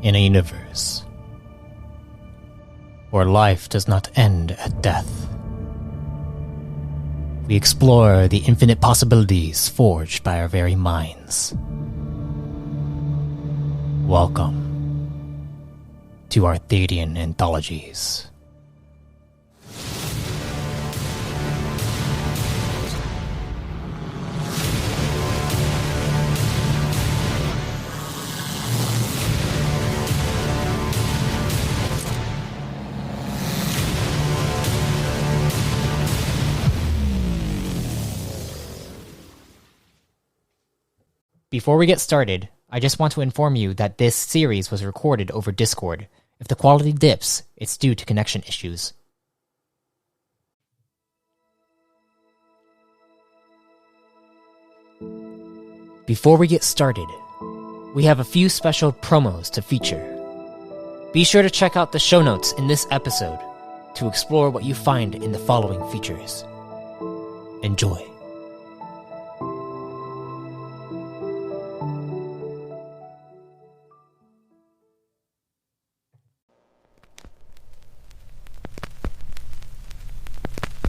in a universe where life does not end at death. We explore the infinite possibilities forged by our very minds. Welcome to Arthadian Anthologies. Before we get started, I just want to inform you that this series was recorded over Discord. If the quality dips, it's due to connection issues. Before we get started, we have a few special promos to feature. Be sure to check out the show notes in this episode to explore what you find in the following features. Enjoy.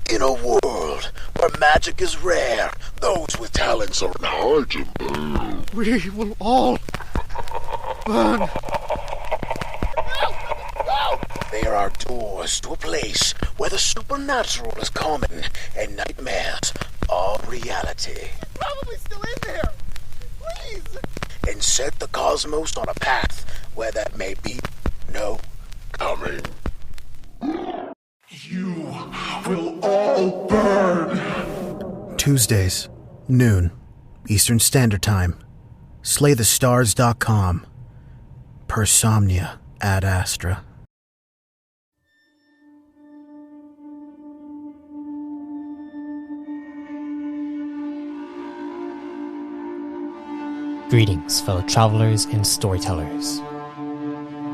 In a world where magic is rare, those with talents are in hard to burn. We will all burn. There are doors to a place where the supernatural is common and nightmares are reality. Probably still in there. Please. And set the cosmos on a path where that may be no coming. You will all burn. Tuesdays, noon, Eastern Standard Time. SlayTheStars.com. Persomnia ad Astra. Greetings, fellow travelers and storytellers.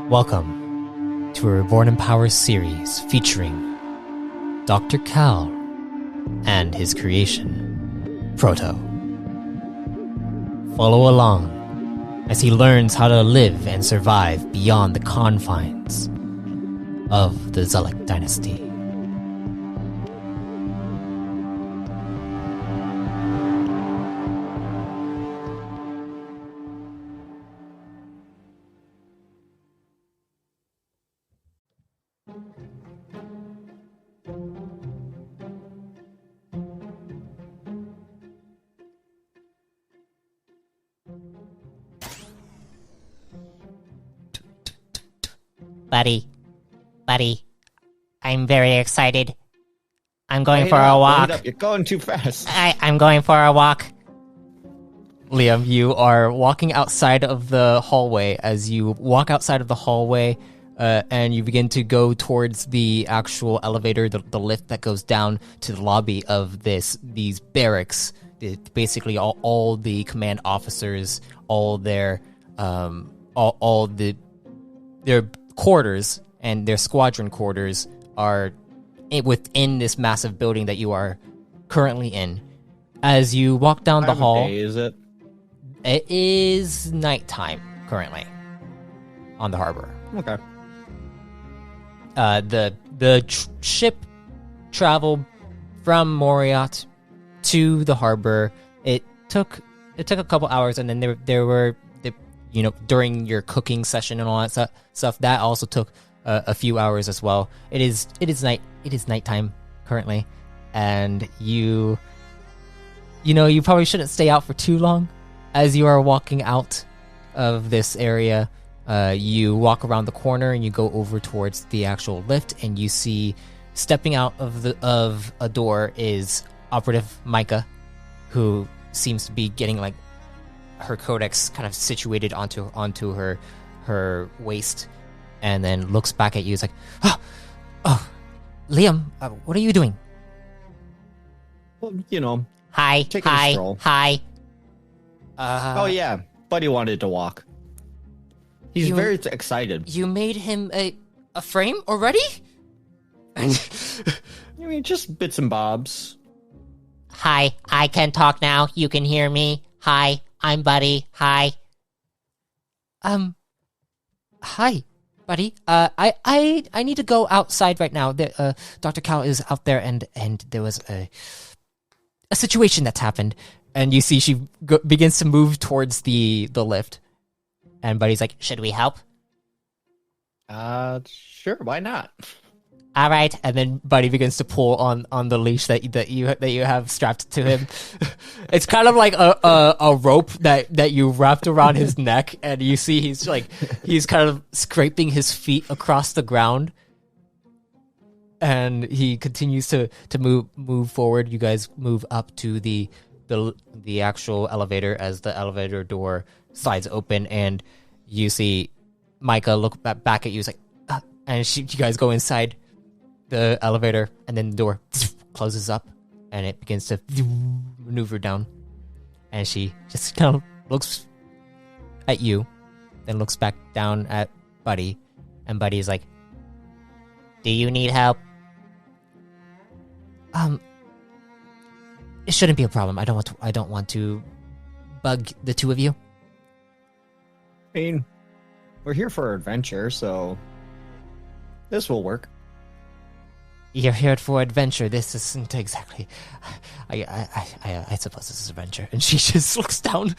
Welcome to a Reborn in Power series featuring Dr. Cal and his creation, Proto. Follow along as he learns how to live and survive beyond the confines of the Zelek dynasty. Buddy, I'm very excited. I'm going for a walk. You're going too fast. I'm going for a walk. Liam, you are walking outside of the hallway. As you walk outside of the hallway, and you begin to go towards the actual elevator, the lift that goes down to the lobby of these barracks. Basically, all the command officers, all their quarters and their squadron quarters are within this massive building that you are currently in. As you walk down the hall, day is it? It is nighttime currently on the harbor. Okay. The ship traveled from Moriat to the harbor. It took a couple hours, and then there were during your cooking session and all that stuff that also took a few hours as well. It is nighttime currently, and you probably shouldn't stay out for too long. As you are walking out of this area, you walk around the corner and you go over towards the actual lift, and you see stepping out of a door is Operative Micah, who seems to be getting like her codex kind of situated onto her waist, and then looks back at you. It's like, oh, Liam, what are you doing? Well, Hi, taking a stroll. Hi. Oh yeah, Buddy wanted to walk. He's very excited. You made him a frame already? I mean, just bits and bobs. Hi, I can talk now. You can hear me. Hi, I'm Buddy. Hi. Hi, buddy. I need to go outside right now. Dr. Cal is out there, and there was a situation that's happened. And you see she begins to move towards the lift. And Buddy's like, should we help? Sure, why not? All right, and then Buddy begins to pull on the leash that you have strapped to him. It's kind of like a rope that you wrapped around his neck, and you see he's kind of scraping his feet across the ground, and he continues to move forward. You guys move up to the actual elevator as the elevator door slides open, and you see Micah look back at you. It's like, and you guys go inside the elevator, and then the door closes up, and it begins to maneuver down. And she just kind of looks at you, then looks back down at Buddy, and Buddy's like, "Do you need help?" It shouldn't be a problem. I don't want to bug the two of you. I mean, we're here for adventure, so this will work. You're here for adventure. This isn't exactly. I suppose this is adventure. And she just looks down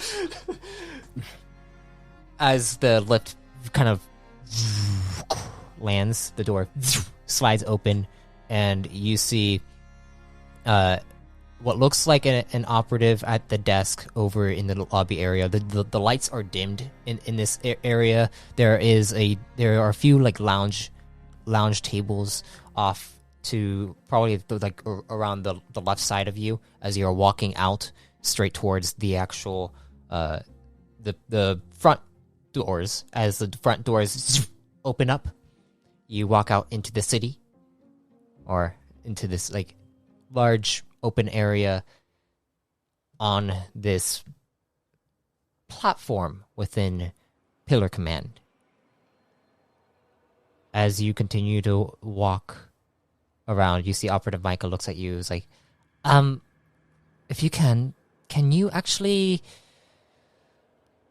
as the lift kind of lands. The door slides open, and you see what looks like an operative at the desk over in the lobby area. The lights are dimmed in this area. There are a few like lounge tables off to probably like around the left side of you as you're walking out straight towards the actual the front doors. As the front doors open up, you walk out into the city, or into this like large open area on this platform within Pillar Command. As you continue to walk around, you see Operative Micah looks at you. Is like, if you can you actually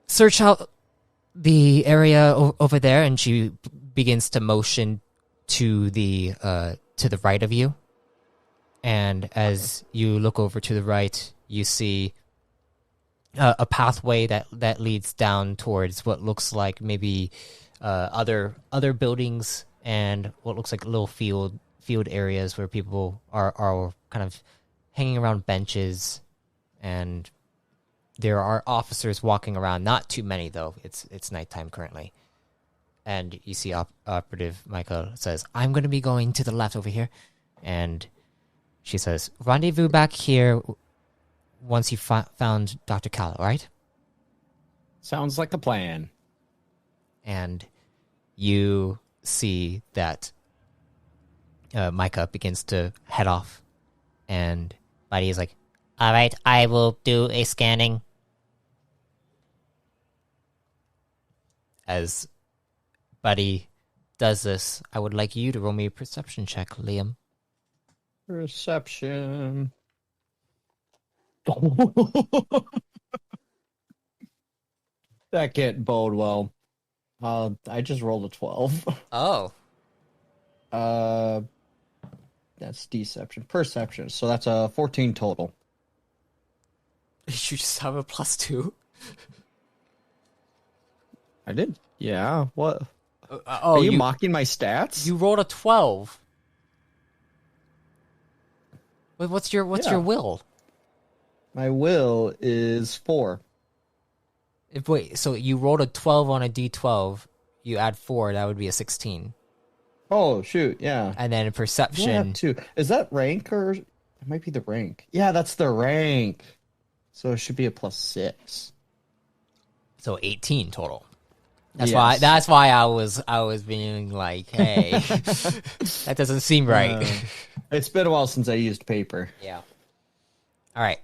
search out the area over there? And she begins to motion to the right of you. And as you look over to the right, you see a pathway that leads down towards what looks like maybe other buildings and what looks like little field areas where people are kind of hanging around benches, and there are officers walking around. Not too many though. It's nighttime currently. And you see Operative Michael says, "I'm going to be going to the left over here," and she says, "Rendezvous back here once you found Dr. Cal, right?" Sounds like a plan. And you see that Micah begins to head off, and Buddy is like, "All right, I will do a scanning." As Buddy does this, I would like you to roll me a perception check, Liam. Perception. That can't bode well. I just rolled a 12. Oh. That's deception. Perception. So that's a 14 total. You just have a +2? I did. Yeah. What? Are you mocking my stats? You rolled a 12. What's your will? My will is 4. Wait, so you rolled a 12 on a d12. You add 4, that would be a 16. Oh shoot! Yeah. And then perception. Yeah, 2. Is that rank or it might be the rank? Yeah, that's the rank. So it should be a +6. So 18 total. That's why I was being like, hey, that doesn't seem right. It's been a while since I used paper. Yeah. All right.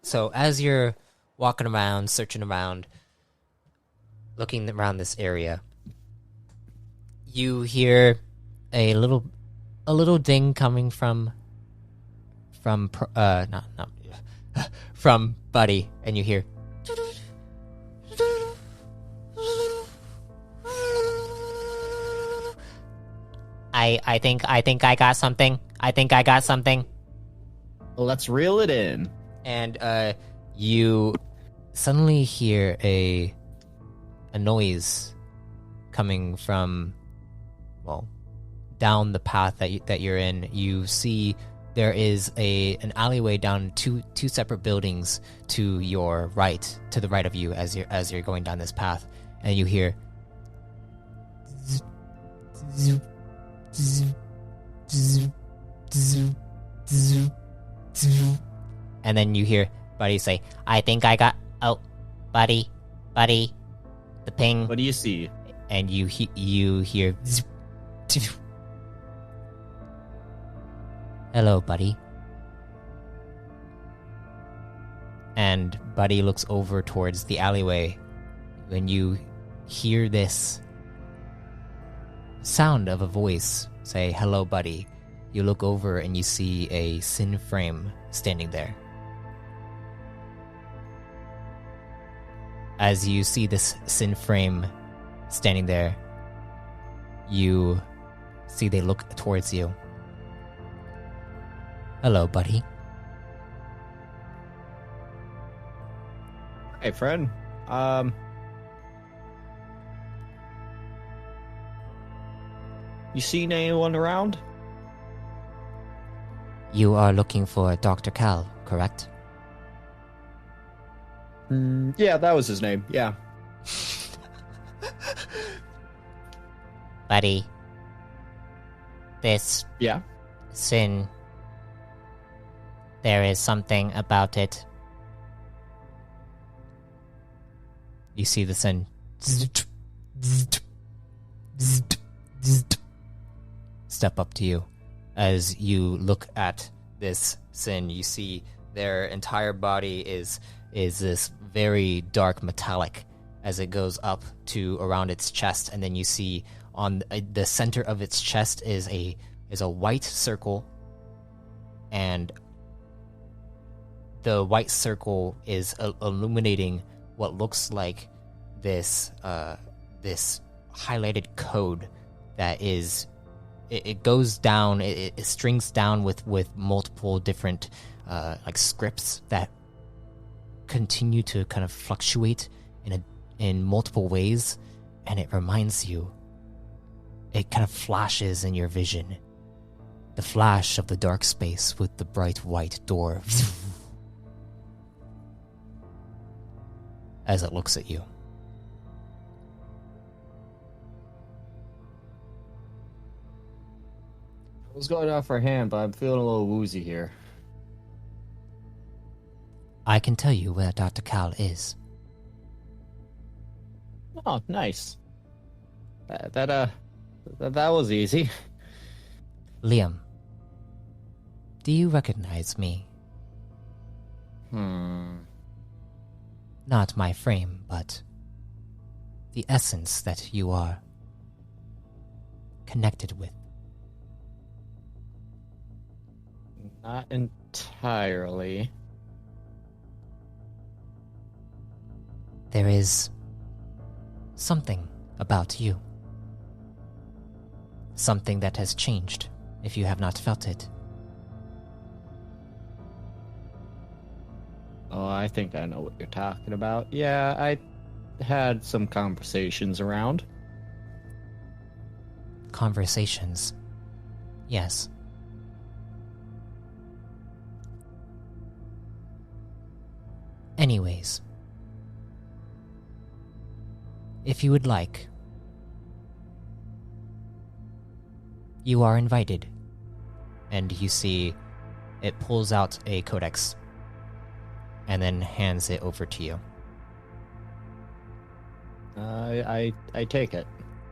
So as you're walking around, searching around, looking around this area, you hear a little ding coming from Buddy, and you hear I think I got something. I think I got something. Let's reel it in. And you suddenly hear a noise coming from, well, down the path that you're in. You see there is an alleyway down two separate buildings to your right, to the right of you as you're going down this path, and you hear and then you hear Buddy say, I think I got, oh, Buddy, the ping. What do you see? And you hear, hello, Buddy. And Buddy looks over towards the alleyway. When you hear this sound of a voice say, hello, Buddy, you look over and you see a Sin frame standing there. As you see this Sin frame standing there, you see they look towards you. Hello, Buddy. Hey, friend. You seen anyone around? You are looking for Dr. Cal, correct? Yeah, that was his name. Yeah. Buddy, this Yeah. Sin, there is something about it. You see the Sin step up to you. As you look at this Sin, you see their entire body is this very dark metallic as it goes up to around its chest, and then you see on the center of its chest is a white circle, and the white circle is illuminating what looks like this this highlighted code that is. It goes down. It strings down with multiple different like scripts that continue to kind of fluctuate in multiple ways, and it reminds you. It kind of flashes in your vision, the flash of the dark space with the bright white door, as it looks at you. I was going off our hand, but I'm feeling a little woozy here. I can tell you where Dr. Cal is. Oh, nice. That was easy. Liam, do you recognize me? Not my frame, but the essence that you are connected with. Not entirely. There is something about you. Something that has changed, if you have not felt it. Oh, I think I know what you're talking about. Yeah, I had some conversations around. Conversations. Yes. Anyways, if you would like, you are invited. And you see it pulls out a codex and then hands it over to you. I take it.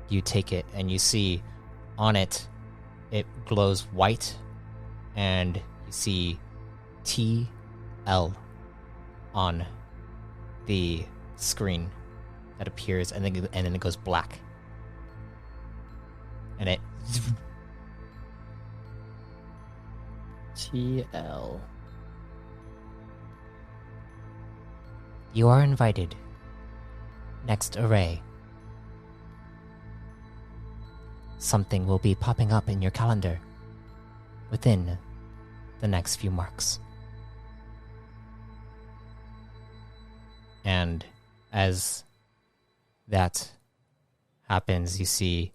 You take it and you see on it, it glows white, and you see TL on the screen that appears, and then it goes black, and it TL. You are invited. Next array. something will be popping up in your calendar within the next few marks. And as that happens, you see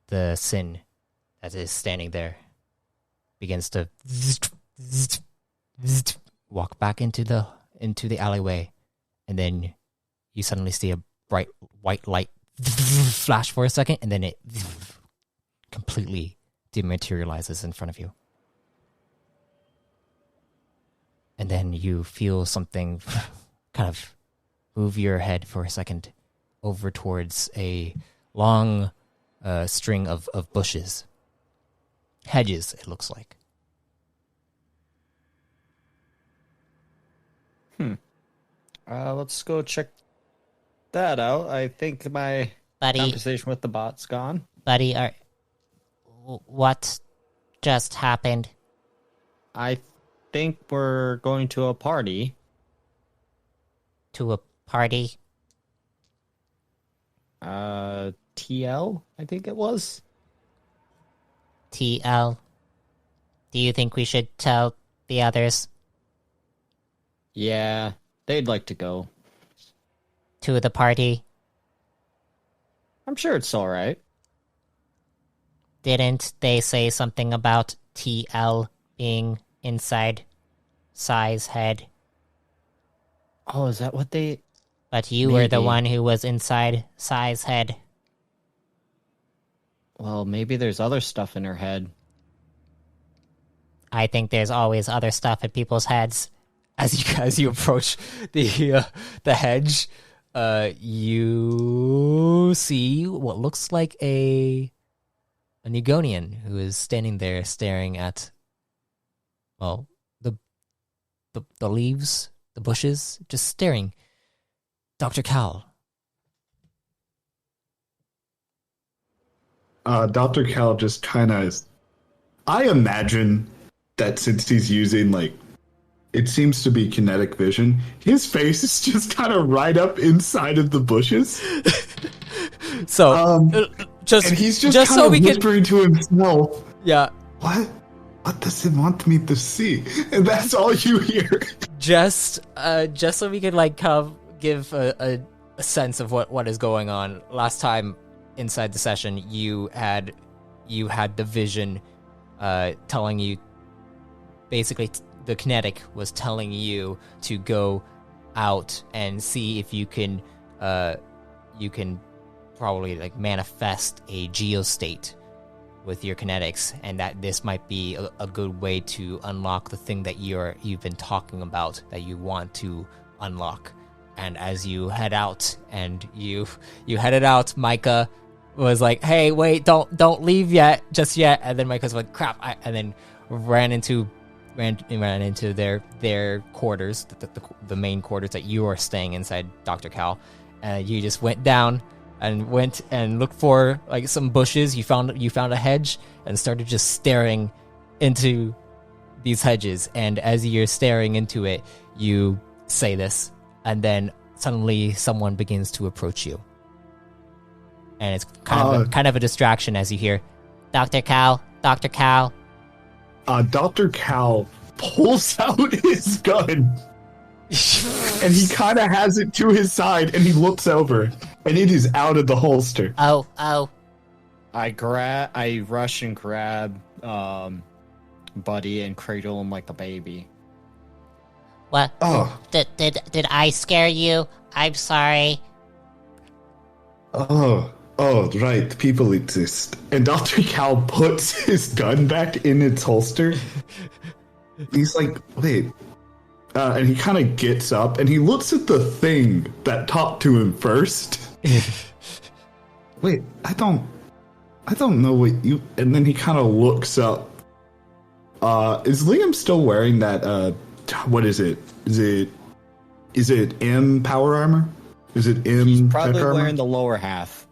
the Sin that is standing there begins to walk back into the alleyway, and then you suddenly see a bright white light flash for a second, and then it completely dematerializes in front of you. And then you feel something kind of move your head for a second over towards a long string of bushes. Hedges, it looks like. Let's go check that out. I think my conversation with the bot's gone. Buddy, what just happened? I think we're going to a party. To a party? TL, I think it was. TL? Do you think we should tell the others? Yeah, they'd like to go. To the party? I'm sure it's alright. Didn't they say something about TL being inside Sai's head? Oh, is that what they... But you were the Maybe. one who was inside Sai's head. Well, maybe there's other stuff in her head. I think there's always other stuff in people's heads. As you approach the hedge, you see what looks like a Nigonian who is standing there staring at, well, the leaves, the bushes, just staring. Dr. Cal. Dr. Cal just kind of... I imagine that since he's using, like, it seems to be kinetic vision, his face is just kind of right up inside of the bushes. So, and he's just kind so of we can, whispering to himself, yeah. What does it want me to see? And that's all you hear. Just so we could, like, kind of give a sense of what is going on. Last time inside the session, you had the vision telling you, basically the kinetic was telling you to go out and see if you can probably, like, manifest a geostate with your kinetics, and that this might be a good way to unlock the thing that you've been talking about that you want to unlock. And as you head out, and you headed out, Micah was like, "Hey, wait, don't leave just yet." And then Micah's like, "Crap!" And then ran into their quarters, the main quarters that you are staying inside, Dr. Cal. And you just went down and went and looked for, like, some bushes. You found a hedge and started just staring into these hedges. And as you're staring into it, you say this, and then suddenly someone begins to approach you. And it's kind of a distraction as you hear, "Dr. Cal, Dr. Cal." Dr. Cal pulls out his gun. And he kind of has it to his side, and he looks over, and it is out of the holster. Oh. I rush and grab Buddy and cradle him like a baby. What? Oh. Did I scare you? I'm sorry. Oh, right, people exist. And Dr. Cal puts his gun back in its holster. He's like, wait. And he kind of gets up, and he looks at the thing that talked to him first. Wait, I don't know what you... And then he kind of looks up. Is Liam still wearing that, what is it? Is it M power armor? Is it M He's tech probably armor? wearing the lower half.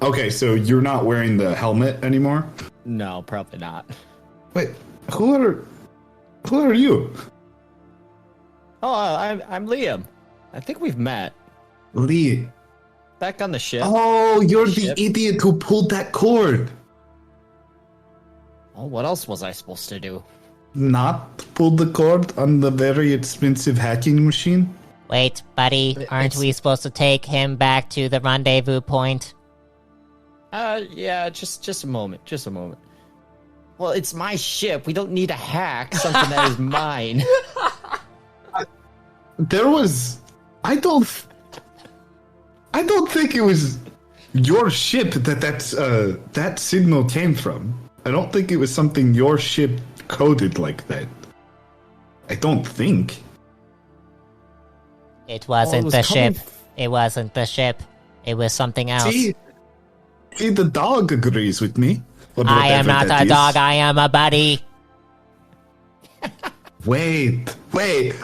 Okay, so you're not wearing the helmet anymore? No, probably not. Wait, who are you? Oh, I'm Liam. I think we've met. Lee. back on the ship. Oh, you're the Ship. idiot who pulled that cord. Oh, what else was I supposed to do? Not pulled the cord on the very expensive hacking machine? Wait, buddy, aren't we supposed to take him back to the rendezvous point? Yeah, just a moment. Just a moment. Well, it's my ship. We don't need to hack something that is mine. There was... I don't think it was your ship that signal came from. I don't think it was something your ship coded like that. I don't think. It wasn't was the coming ship. It wasn't the ship. It was something else. See, the dog agrees with me. Or I am whatever not that a is. dog, I am a buddy. Wait.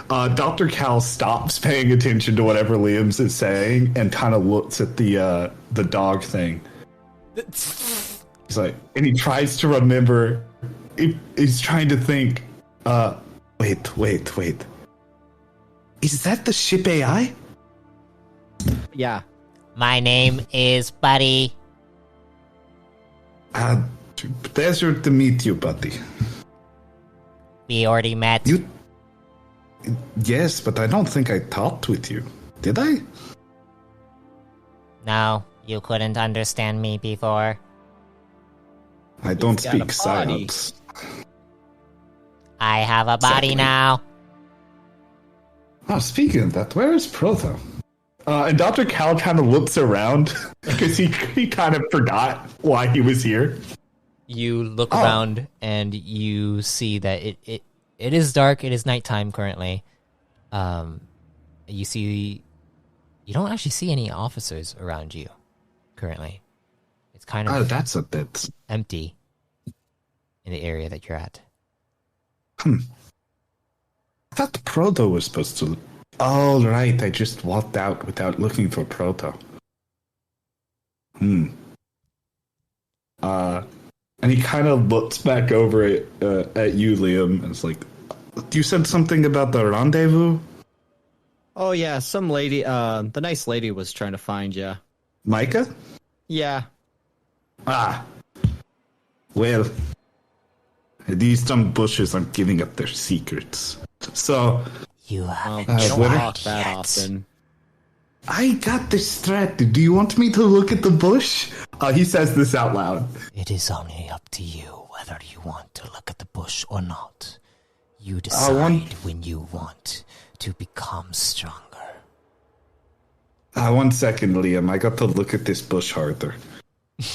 Dr. Cal stops paying attention to whatever Liam's is saying and kind of looks at the dog thing. He's like, and he tries to remember. He's trying to think. Wait. Is that the ship AI? Yeah. My name is Buddy. Pleasure to meet you, buddy. We already met. Yes, but I don't think I talked with you. Did I? No, you couldn't understand me before. I don't got a speak body. psyops. I have a body Exactly. now. Oh, speaking of that, where is Proto? And Dr. Cal kind of looks around because he kind of forgot why he was here. You look Oh. around and you see that it is dark. It is nighttime currently. You don't actually see any officers around you currently. It's kind of Oh, that's a bit. empty in the area that you're at. I thought Proto was supposed to. Oh, right. I just walked out without looking for Proto. And he kind of looks back over at you, Liam, and is like, you said something about the rendezvous? Oh yeah, some lady. The nice lady was trying to find you. Micah? Yeah. Ah. Well, these dumb bushes aren't giving up their secrets. So, You haven't They don't Twitter? talk that yet. often. I got distracted. Do you want me to look at the bush? He says this out loud. It is only up to you whether you want to look at the bush or not. You I decide want- when you want to become stronger. 1 second, Liam. I got to look at this bush harder.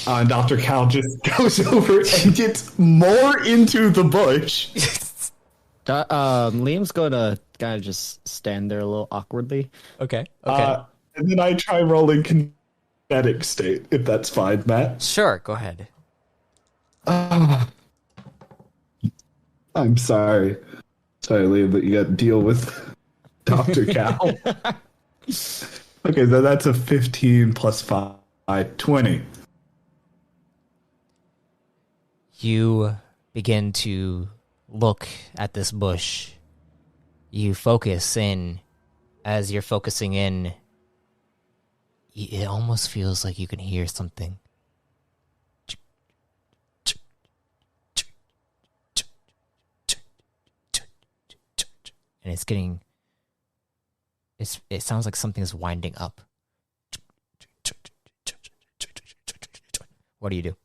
And Dr. Cal just goes over and gets more into the bush. Liam's gonna kind of just stand there a little awkwardly. Okay. And then I try rolling kinetic state, if that's fine, Matt. Sure, go ahead. I'm sorry. Sorry, Liam, that you got to deal with Dr. Cal. Okay, so that's a 15 plus 5, 20. You begin to look at this bush. You focus in. As you're focusing in, it almost feels like you can hear something. And it's getting... It sounds like something is winding up. What do you do?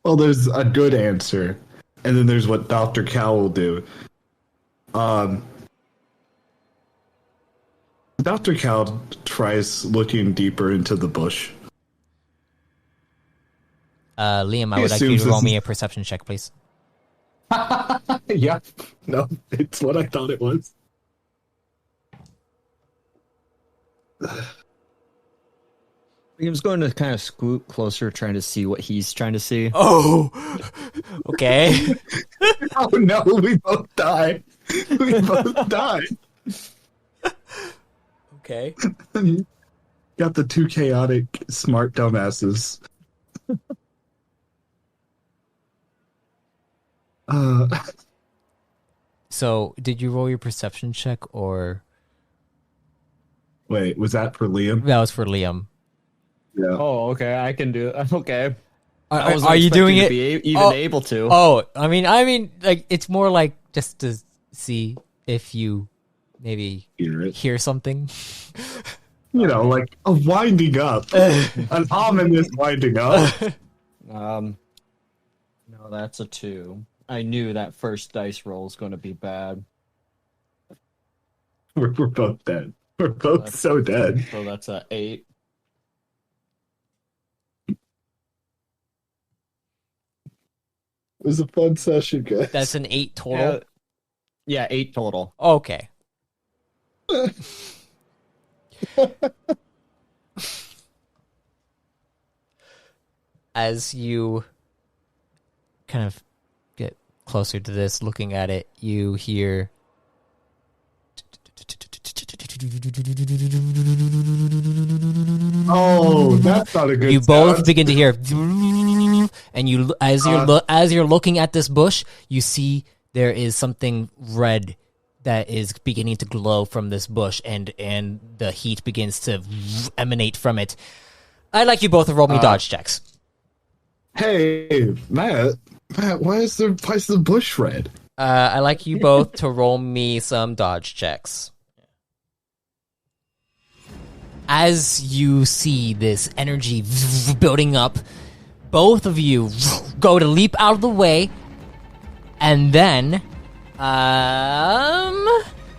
Well, there's a good answer, and then there's what Dr. Cal will do. Dr. Cal tries looking deeper into the bush. Liam, I He would like you assumes to roll this me is- a perception check, please. Yeah, no, it's what I thought it was. Liam's going to kind of scoot closer, trying to see what he's trying to see. Oh, okay. Oh no, we both died. We both died. Okay. Got the two chaotic, smart dumbasses. Uh, So, did you roll your perception check, or Wait, was that for Liam? that was for Liam? Yeah. Oh, okay. I can do it. Okay. Are, I wasn't are you doing expecting it? to be even Oh, able to. Oh, I mean, like it's more like just to see if you maybe Hear it. hear something. You know, like a winding up, an ominous winding up. No, that's a 2. I knew that first dice roll was going to be bad. We're both dead. We're both so dead. So that's a 8. It was a fun session, guys. That's an 8 total. Yeah, 8 total. Okay. As you kind of get closer to this, looking at it, you hear Oh, that's not a good you both sound. begin to hear, and you as you're looking at this bush, you see there is something red that is beginning to glow from this bush, and the heat begins to emanate from it. I'd like you both to roll me dodge checks. Hey, Matt, why is the bush red? I'd like you both to roll me some dodge checks. As you see this energy building up, both of you go to leap out of the way, and then,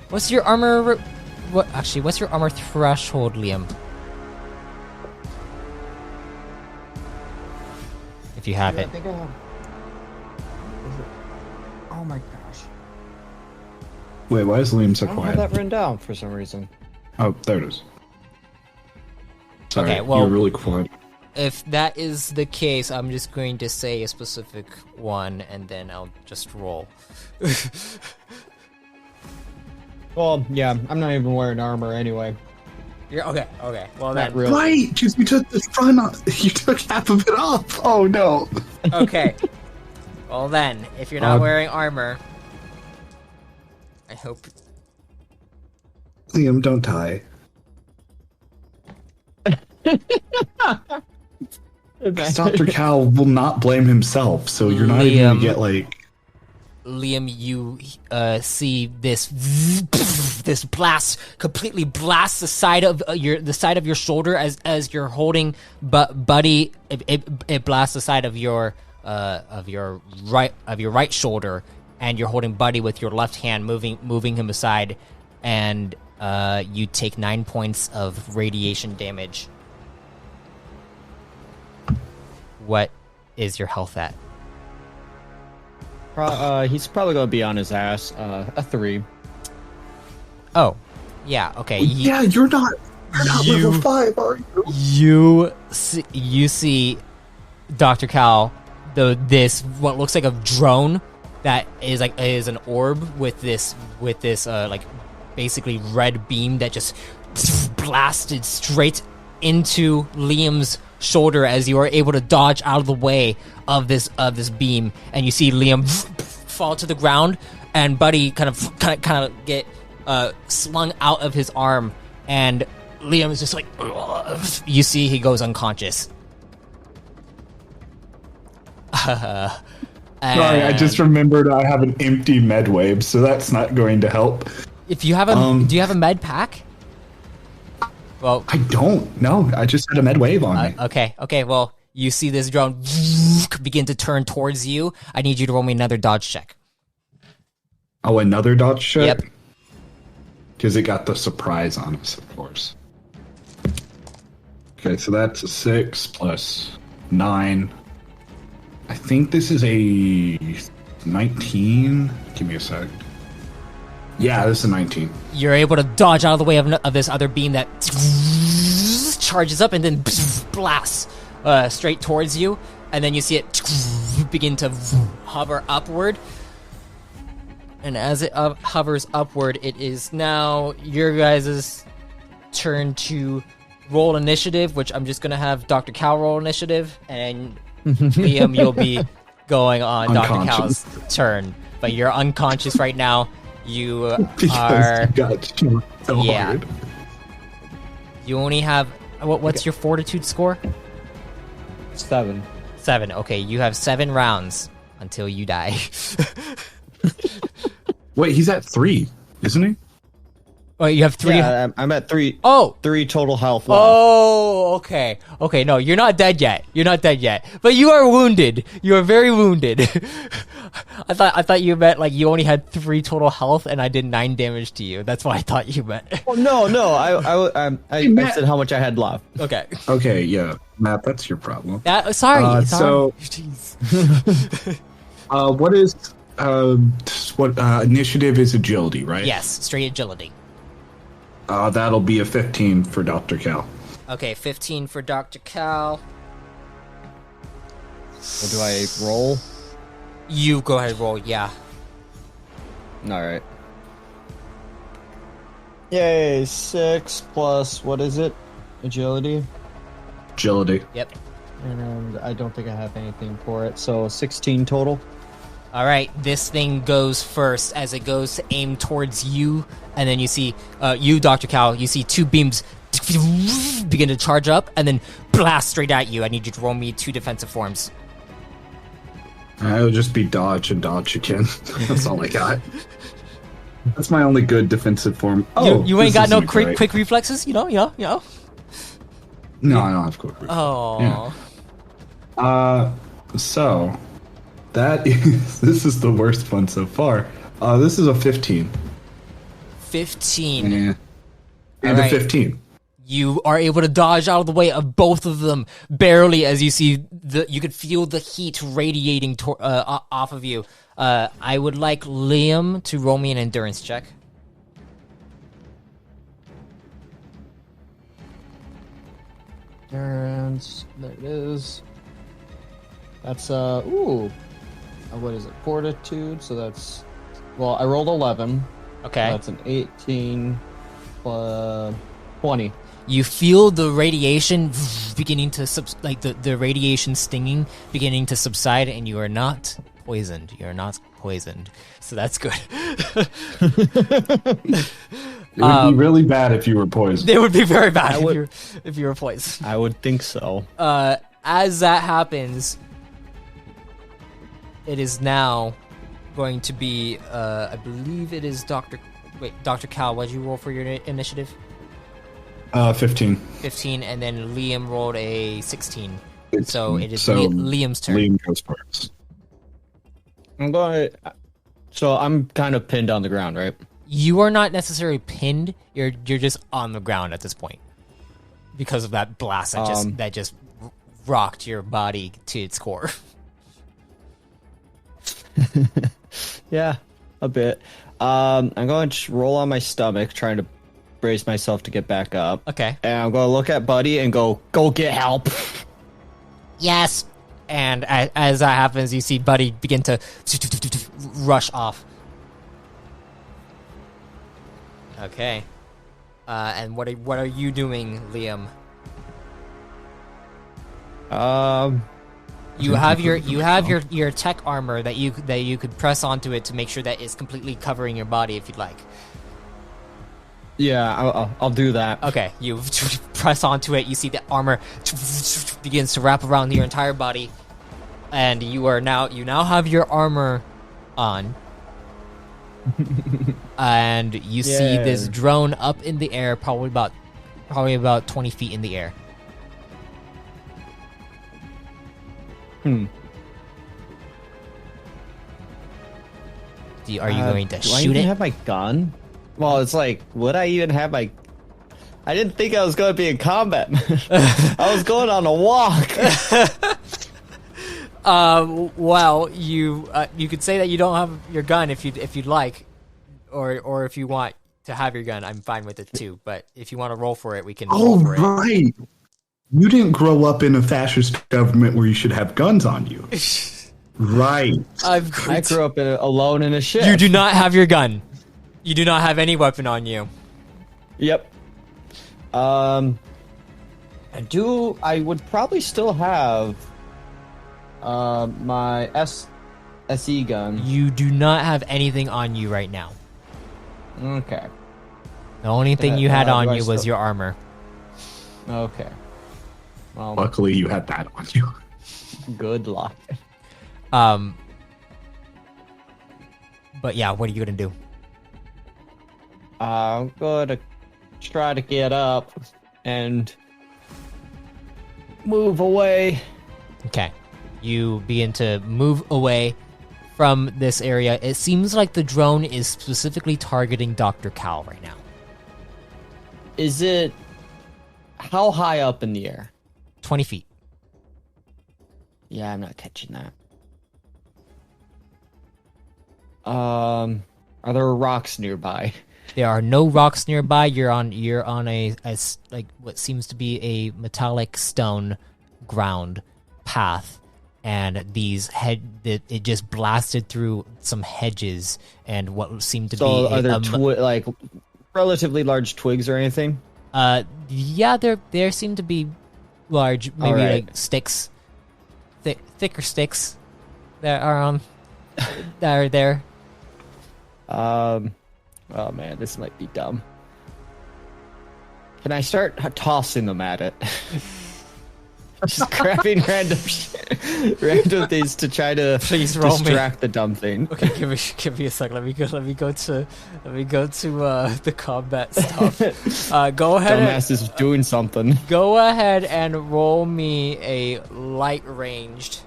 what's your armor? What's your armor threshold, Liam? If you have it. I think I have. Oh my gosh. Wait, why is Liam so I don't have quiet? that written down for some reason. Oh, there it is. Sorry, Okay, well- you're really quiet. If that is the case, I'm just going to say a specific one, and then I'll just roll. Well, yeah, I'm not even wearing armor anyway. You're okay. Okay. Well Not then. really. Right, because you took the front off. You took half of it off. Oh no. Okay. Well then, if you're not wearing armor, I hope. Liam, don't die. Dr. Cal will not blame himself, so you're not even Liam. gonna get like. Liam, you see this this blast completely blasts the side of your shoulder as you're holding Buddy. It blasts the side of your right shoulder, and you're holding Buddy with your left hand, moving him aside, and you take 9 points of radiation damage. What is your health at? He's probably gonna be on his ass. A 3. Oh, yeah. Okay. Yeah, you're not level 5, are you? You see Dr. Cal, this what looks like a drone that is an orb with this like basically red beam that just blasted straight into Liam's shoulder as you are able to dodge out of the way of this beam, and you see Liam fall to the ground, and Buddy kind of get slung out of his arm, and Liam is just like, you see he goes unconscious. Sorry, I just remembered I have an empty med wave, so that's not going to help. If you have do you have a med pack? Well, I don't. No, I just had a med wave on me. okay. Well, you see this drone begin to turn towards you. I need you to roll me another dodge check. Oh, another dodge check? Yep. Because it got the surprise on us, of course. Okay, so that's a 6 plus 9. I think this is a 19. Give me a sec. Yeah, this is a 19. You're able to dodge out of the way of this other beam that charges up and then blasts straight towards you, and then you see it begin to hover upward. And as it hovers upward, it is now your guys' turn to roll initiative, which I'm just going to have Dr. Cal roll initiative, and Liam, you'll be going on Dr. Cal's turn. But you're unconscious right now, You Because are. you got shot so Yeah. hard. You only have. What's your fortitude score? 7. 7. Okay, you have 7 rounds until you die. Wait, he's at 3, isn't he? Oh, you have 3. Yeah, I'm at 3. Oh! 3 total health left. Oh, okay. Okay, no, you're not dead yet. You're not dead yet. But you are wounded. You are very wounded. I thought you meant like you only had 3 total health and I did 9 damage to you. That's what I thought you meant. Oh, no. I Matt. said how much I had left. Okay. Okay, yeah, Matt, that's your problem. Sorry. so- Jeez. What initiative is agility, right? Yes, straight agility. That'll be a 15 for Dr. Cal. Okay, 15 for Dr. Cal. Or do I roll? You go ahead, roll. Yeah. Alright. Yay, 6 plus, what is it? Agility? Agility. Yep. And I don't think I have anything for it, so 16 total. All right, this thing goes first as it goes to aim towards you, and then you see you, Dr. Cal. You see 2 beams begin to charge up, and then blast straight at you. I need you to roll me 2 defensive forms. It'll just be dodge and dodge again. That's all I got. That's my only good defensive form. Oh, you ain't this got no isn't great. quick reflexes, you know. No, I don't have quick. Oh, So that is this is the worst one so far. This is a 15. 15. Yeah. And Alright. a 15. You are able to dodge out of the way of both of them barely, as you see you could feel the heat radiating off of you. I would like Liam to roll me an endurance check. Endurance, there it is. That's, what is it? Fortitude, so that's, well, I rolled 11. Okay. That's an 18, 20. You feel the radiation beginning to the radiation stinging beginning to subside, and you are not poisoned. You are not poisoned, so that's good. It would be really bad if you were poisoned. It would be very bad would- if you were poisoned. I would think so. As that happens, it is now going to be. I believe it is Dr. Cal. What did you roll for your initiative? 15. 15, and then Liam rolled a 16. So it is So Liam's turn. Liam goes first. So I'm kind of pinned on the ground, right? You are not necessarily pinned. You're just on the ground at this point because of that blast that just rocked your body to its core. Yeah, a bit. I'm going to roll on my stomach, trying to brace myself to get back up. Okay. And I'm going to look at Buddy and go get help. Yes. And as that happens, you see Buddy begin to rush off. Okay. And what are you doing, Liam? You have your tech armor that you could press onto it to make sure that it's completely covering your body if you'd like. Yeah, I'll do that. Okay, you press onto it. You see the armor begins to wrap around your entire body, and you now have your armor on. And you see this drone up in the air, probably about 20 feet in the air. Are you going to do I shoot even it? have my gun? Well, it's like, would I even have my... I didn't think I was going to be in combat. I was going on a walk. Well, you could say that you don't have your gun if you'd like, or if you want to have your gun, I'm fine with it too. But if you want to roll for it, we can roll Oh, for it. right. You didn't grow up in a fascist government where you should have guns on you. Right. I grew up alone in a ship. You do not have your gun. You do not have any weapon on you. Yep. I would probably still have my SE gun. You do not have anything on you right now. Okay. The only thing you had do on I you was still- your armor. Okay. Well, Luckily, you had that on you. good luck. But yeah, what are you gonna do? I'm gonna try to get up and move away. Okay. You begin to move away from this area. It seems like the drone is specifically targeting Dr. Cal right now. Is it how high up in the air? 20 feet. Yeah, I'm not catching that. Are there rocks nearby? There are no rocks nearby. You're on a like what seems to be a metallic stone ground path, and it just blasted through some hedges and what seemed to So be are there like relatively large twigs or anything? yeah, there seem to be large, maybe Alright. like sticks, thicker sticks that are that are there. Oh man, this might be dumb. Can I start tossing them at it? Just grabbing random things to try to Please roll me. distract the dumb thing. Okay, give me a sec. Let me go to the combat stuff. Go ahead. Dumbass is doing something. Go ahead and roll me a light ranged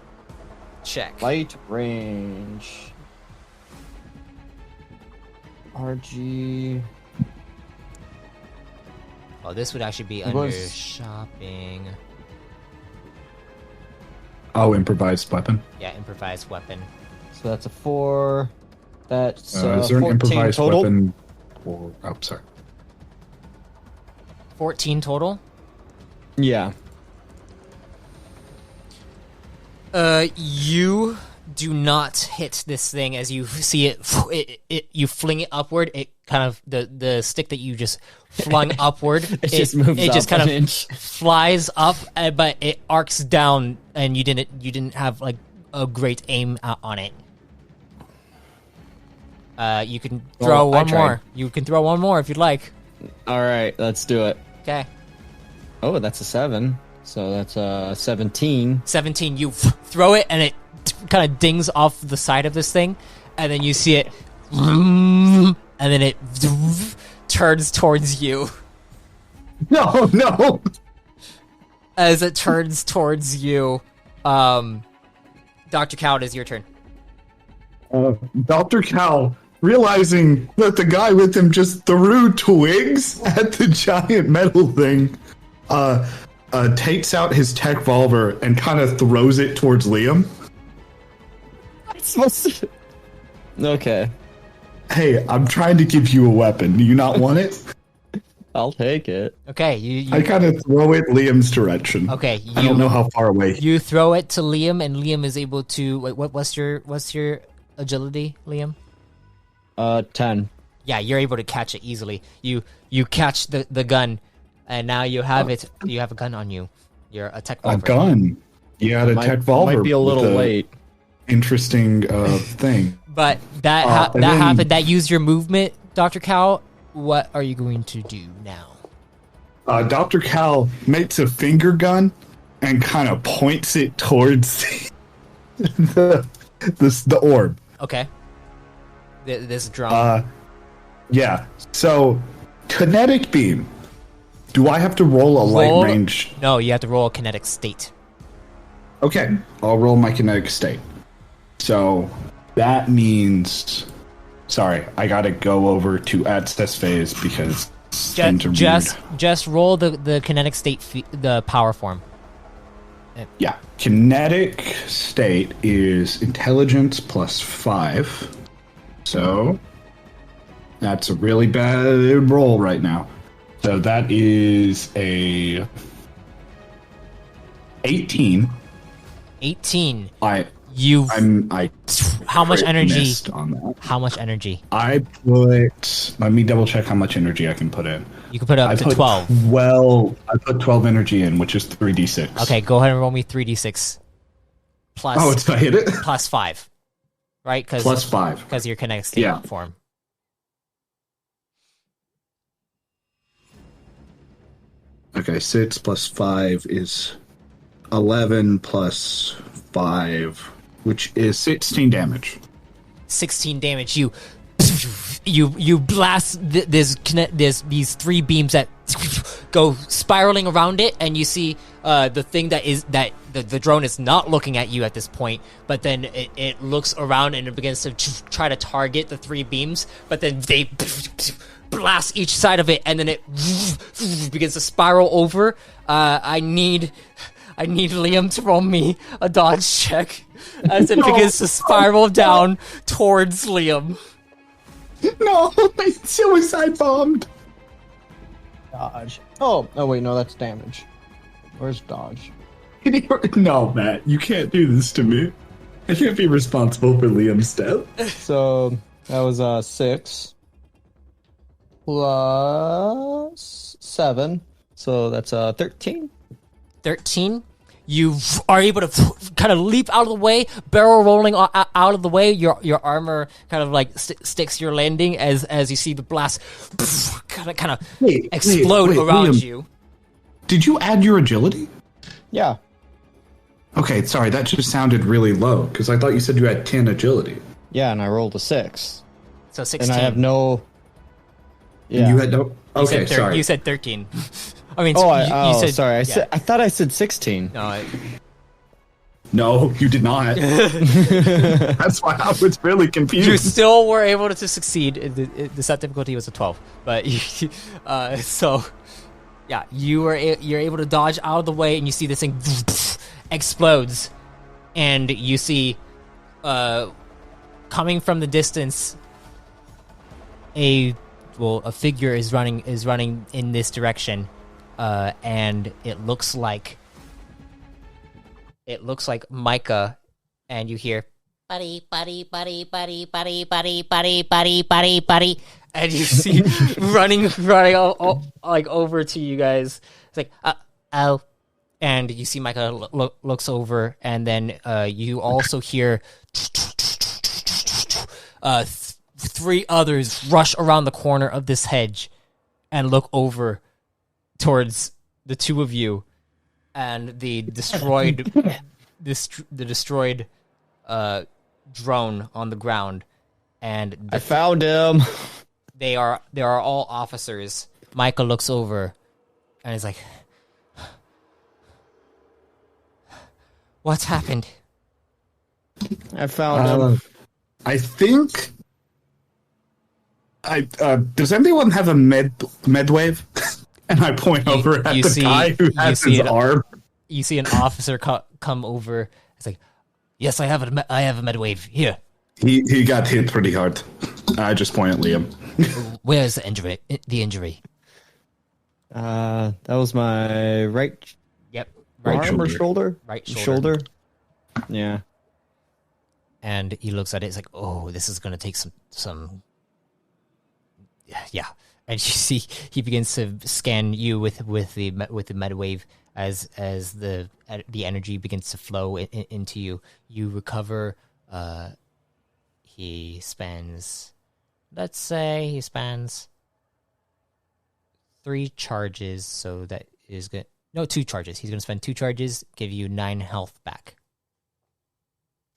check. Light range. RG. Oh, this would actually be What under was- shopping. Oh, improvised weapon. Yeah, improvised weapon. So that's a 4. That's Is there an 14 improvised total. weapon? Or, oh, sorry. 14 total. Yeah. You do not hit this thing as you see it you fling it upward. It kind of the stick that you just flung upward, It just moves it just up kind an of inch. flies up, but it arcs down, and you didn't have like a great aim on it. You can throw Well, I one tried. more. You can throw one more if you'd like. All right, let's do it. Okay. Oh, that's a 7. So that's a 17. 17, you throw it, and it kind of dings off the side of this thing, and then you see it, and then it turns towards you. No, no. As it turns towards you, Dr. Cow, it is your turn. Dr. Cal, realizing that the guy with him just threw twigs at the giant metal thing, takes out his tech revolver and kind of throws it towards Liam. Okay, Hey, I'm trying to give you a weapon. Do you not want it? I'll take it. Okay, you I kind of throw it Liam's direction. okay, I don't know how far away. you throw it to Liam, and Liam is able to. Wait, what's your agility, Liam? 10. Yeah, you're able to catch it easily. You catch the gun, and now you have it. You have a gun on you. You're a tech A revolver. gun. You had a tech revolver. Might be a little with late. Interesting thing. But that and that then- happened. That used your movement, Dr. Cow. What are you going to do now? Dr. Cal makes a finger gun and kind of points it towards the orb. Okay. This drum. Yeah. So, kinetic beam. Do I have to roll a Roll- light range? No, you have to roll a kinetic state. Okay, I'll roll my kinetic state. So that means, sorry, I gotta go over to access phase because things are weird. Just roll the kinetic state, the power form. Yeah, kinetic state is intelligence plus 5. So that's a really bad roll right now. So that is a 18. 18. I How much crit energy? missed on that. How much energy? I put. Let me double check how much energy I can put in. You can put up I to put 12. 12. I put 12 energy in, which is 3d6. Okay, go ahead and roll me 3d6 plus Oh, it's I hit it. plus 5. Right? Plus 5. Because your kinetic state Yeah. form. Okay, 6 plus 5 is 11 plus 5, which is 16 damage. 16 damage. You blast these 3 beams that go spiraling around it, and you see the thing that the drone is not looking at you at this point, but then it looks around and it begins to try to target the 3 beams, but then they blast each side of it, and then it begins to spiral over. I need Liam to roll me a dodge check as it begins to spiral down towards Liam. No, I suicide bombed. Dodge. Oh wait, no, that's damage. Where's dodge? No, Matt, you can't do this to me. I can't be responsible for Liam's death. So that was 6 plus 7, so that's 13. 13. You are able to kind of leap out of the way, barrel rolling out of the way. Your armor kind of like sticks your landing as you see the blast kind of explode around Liam, you. Did you add your agility? Yeah. Okay, sorry, that just sounded really low, because I thought you said you had 10 agility. Yeah, and I rolled a 6. So 16. And I have no... And Yeah. you had no... Okay, sorry. You said 13. I mean, Oh, you said, sorry. yeah. I thought I said 16. No, No, you did not. That's why I was really confused. you still were able to succeed. The set difficulty was a 12, but so yeah, you're able to dodge out of the way, and you see this thing explodes, and you see coming from the distance a figure is running in this direction, and it looks like Micah, and you hear buddy, and you see running like over to you guys. It's like oh, and you see Micah looks over, and then you also hear 3 others rush around the corner of this hedge and look over towards the 2 of you and the destroyed drone on the ground. And I found him. they are all officers. Micah looks over and is like, what's happened? I found him. I think... does anyone have a med wave? And I point over at the guy who has his arm. You see an officer come over. It's like, yes, I have a med wave here. He got hit pretty hard. I just point at Liam. Where's the injury? That was my right Yep, arm or shoulder? Right shoulder. Yeah. And he looks at it. It's like, oh, this is gonna take some. Yeah. And you see he begins to scan you with the med wave as the energy begins to flow into you. You recover. He spends, let's say, 3 charges. So that is good. No, 2 charges. He's gonna spend 2 charges, give you 9 health back.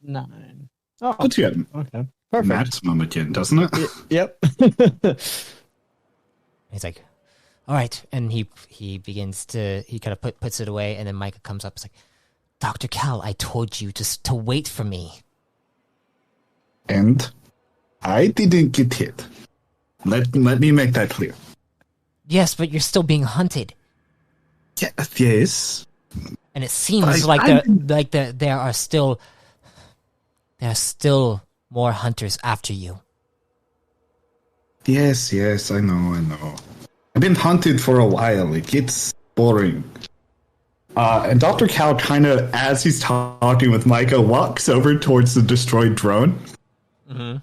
9. Oh, Let's get okay. Perfect. maximum again, doesn't it? Yep. He's like, all right. And he begins to, he kind of puts it away. And then Micah comes up. It's like, Dr. Cal, I told you to wait for me. And I didn't get hit. Let me make that clear. Yes, but you're still being hunted. Yes. And it seems there are still more hunters after you. Yes, I know. I've been hunted for a while. It gets boring. And Dr. Cal kind of, as he's talking with Micah, walks over towards the destroyed drone. Mm-hmm.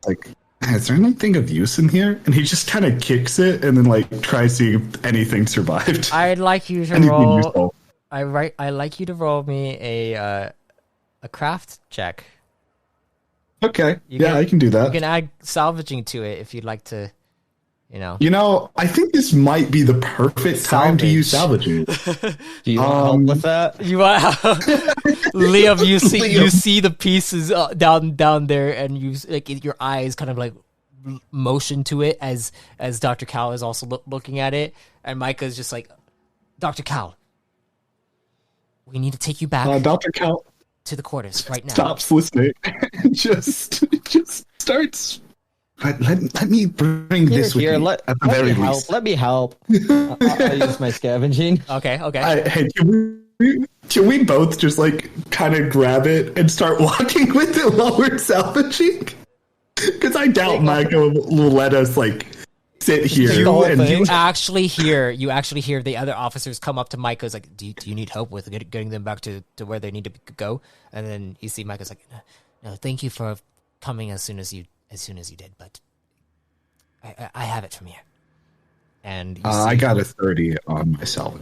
Like, is there anything of use in here? And he just kind of kicks it and then like tries to see if anything survived. I'd like you to roll. I like you to roll me a craft check. Okay. I can do that. You can add salvaging to it if you'd like to, You know, I think this might be the perfect time to use salvaging. Do you want help with that? You Liam, you see the pieces down there, and you like your eyes kind of like motion to it as Dr. Cal is also looking at it, and Micah's just like, Dr. Cal, we need to take you back, Dr. Cal to the quarters right now. stops listening, just starts. Let me bring this with me. At the very least, let me help. I'll use my scavenging. Okay. Hey, can we both just like kind of grab it and start walking with it while we're salvaging? Because I doubt Micah will let us like sit here. You actually hear the other officers come up to Micah's like, do you need help with getting them back to where they need to go? And then you see Micah's like, no, thank you for coming as soon as you did, but I have it from here. And I got a 30 on myself.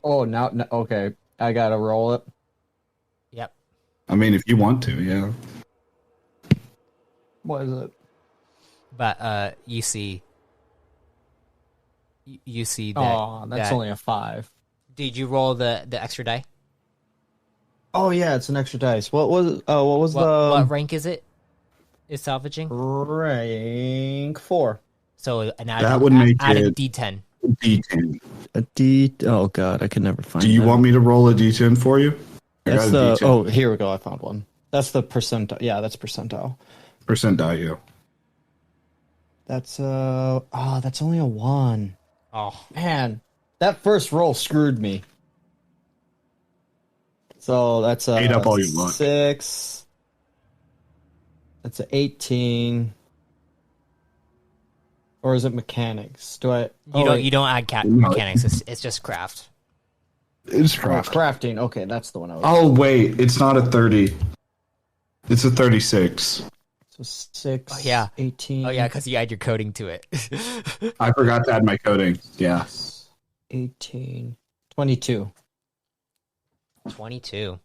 Oh, now okay. I gotta roll it. Yep. I mean, if you want to, yeah. What is it? But you see that. Oh, that's only a 5. Did you roll the extra die? Oh yeah, it's an extra dice. What was? What rank is it? Is salvaging rank 4? So that would make add it a D10. D10. A D. Oh god, I can never find. Do you want me to roll a D10 for you? That's the. Oh, here we go. I found one. That's the percentile. Yeah, that's percentile. Percentile, yeah. That's that's only a 1. Oh man, that first roll screwed me. So that's Ate up all your luck. 6. That's an 18. Or is it mechanics? Do I? You don't add mechanics. It's just craft. It's craft. Crafting. Okay, that's the one I was. Oh wait, it's not a 30. It's a 36. So 6. Oh, yeah. 18. Oh yeah, because you add your coding to it. I forgot to add my coding. Yeah. 18. 22. 22.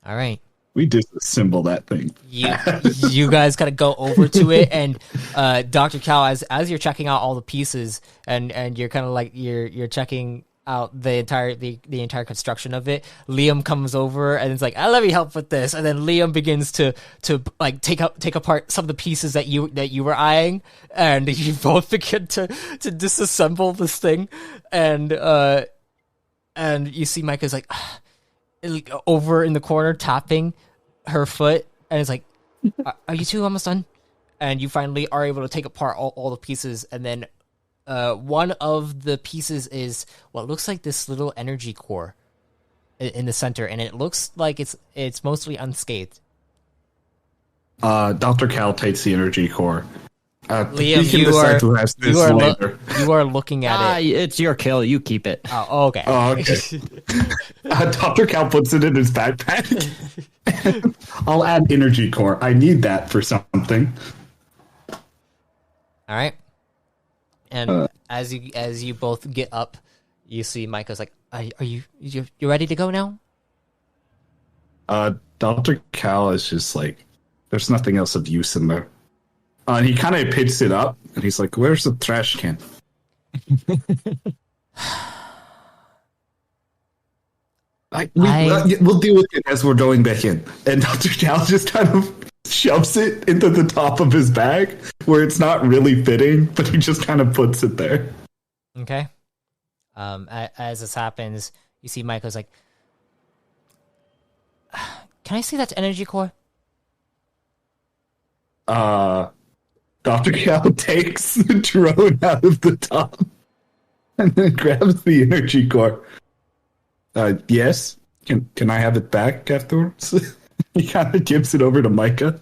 All right. We disassemble that thing. You guys gotta go over to it, and Dr. Cal, as you're checking out all the pieces, and you're kind of like you're checking out the entire construction of it. Liam comes over and it's like, let me help with this, and then Liam begins to like take apart some of the pieces that you were eyeing, and you both begin to disassemble this thing, and you see Micah's like over in the corner tapping her foot, and it's like, are you two almost done? And you finally are able to take apart all the pieces, and then one of the pieces is what looks like this little energy core in the center, and it looks like it's mostly unscathed. Dr. Cal takes the energy core. Liam, you are looking at it. It's your kill. You keep it. Oh, okay. Oh, okay. Dr. Cal puts it in his backpack. I'll add energy core. I need that for something. All right. And as you both get up, you see Micah's like, "Are you ready to go now?" Dr. Cal is just like, there's nothing else of use in there. And he kind of picks it up, and he's like, "Where's the trash can?" We'll deal with it as we're going back in. And Dr. Cal just kind of shoves it into the top of his bag, where it's not really fitting, but he just kind of puts it there. Okay. As this happens, you see Micah's like, "Can I see that energy core?" Dr. Cal takes the drone out of the top and then grabs the energy core. Yes? Can I have it back afterwards? He kind of gives it over to Micah.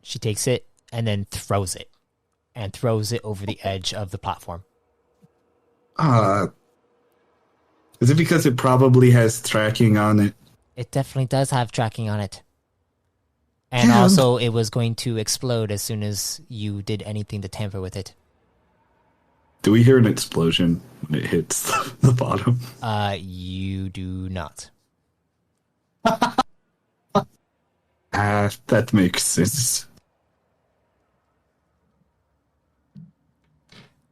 She takes it and then throws it over the edge of the platform. Is it because it probably has tracking on it? It definitely does have tracking on it. And also, it was going to explode as soon as you did anything to tamper with it. Do we hear an explosion when it hits the bottom? You do not. That makes sense.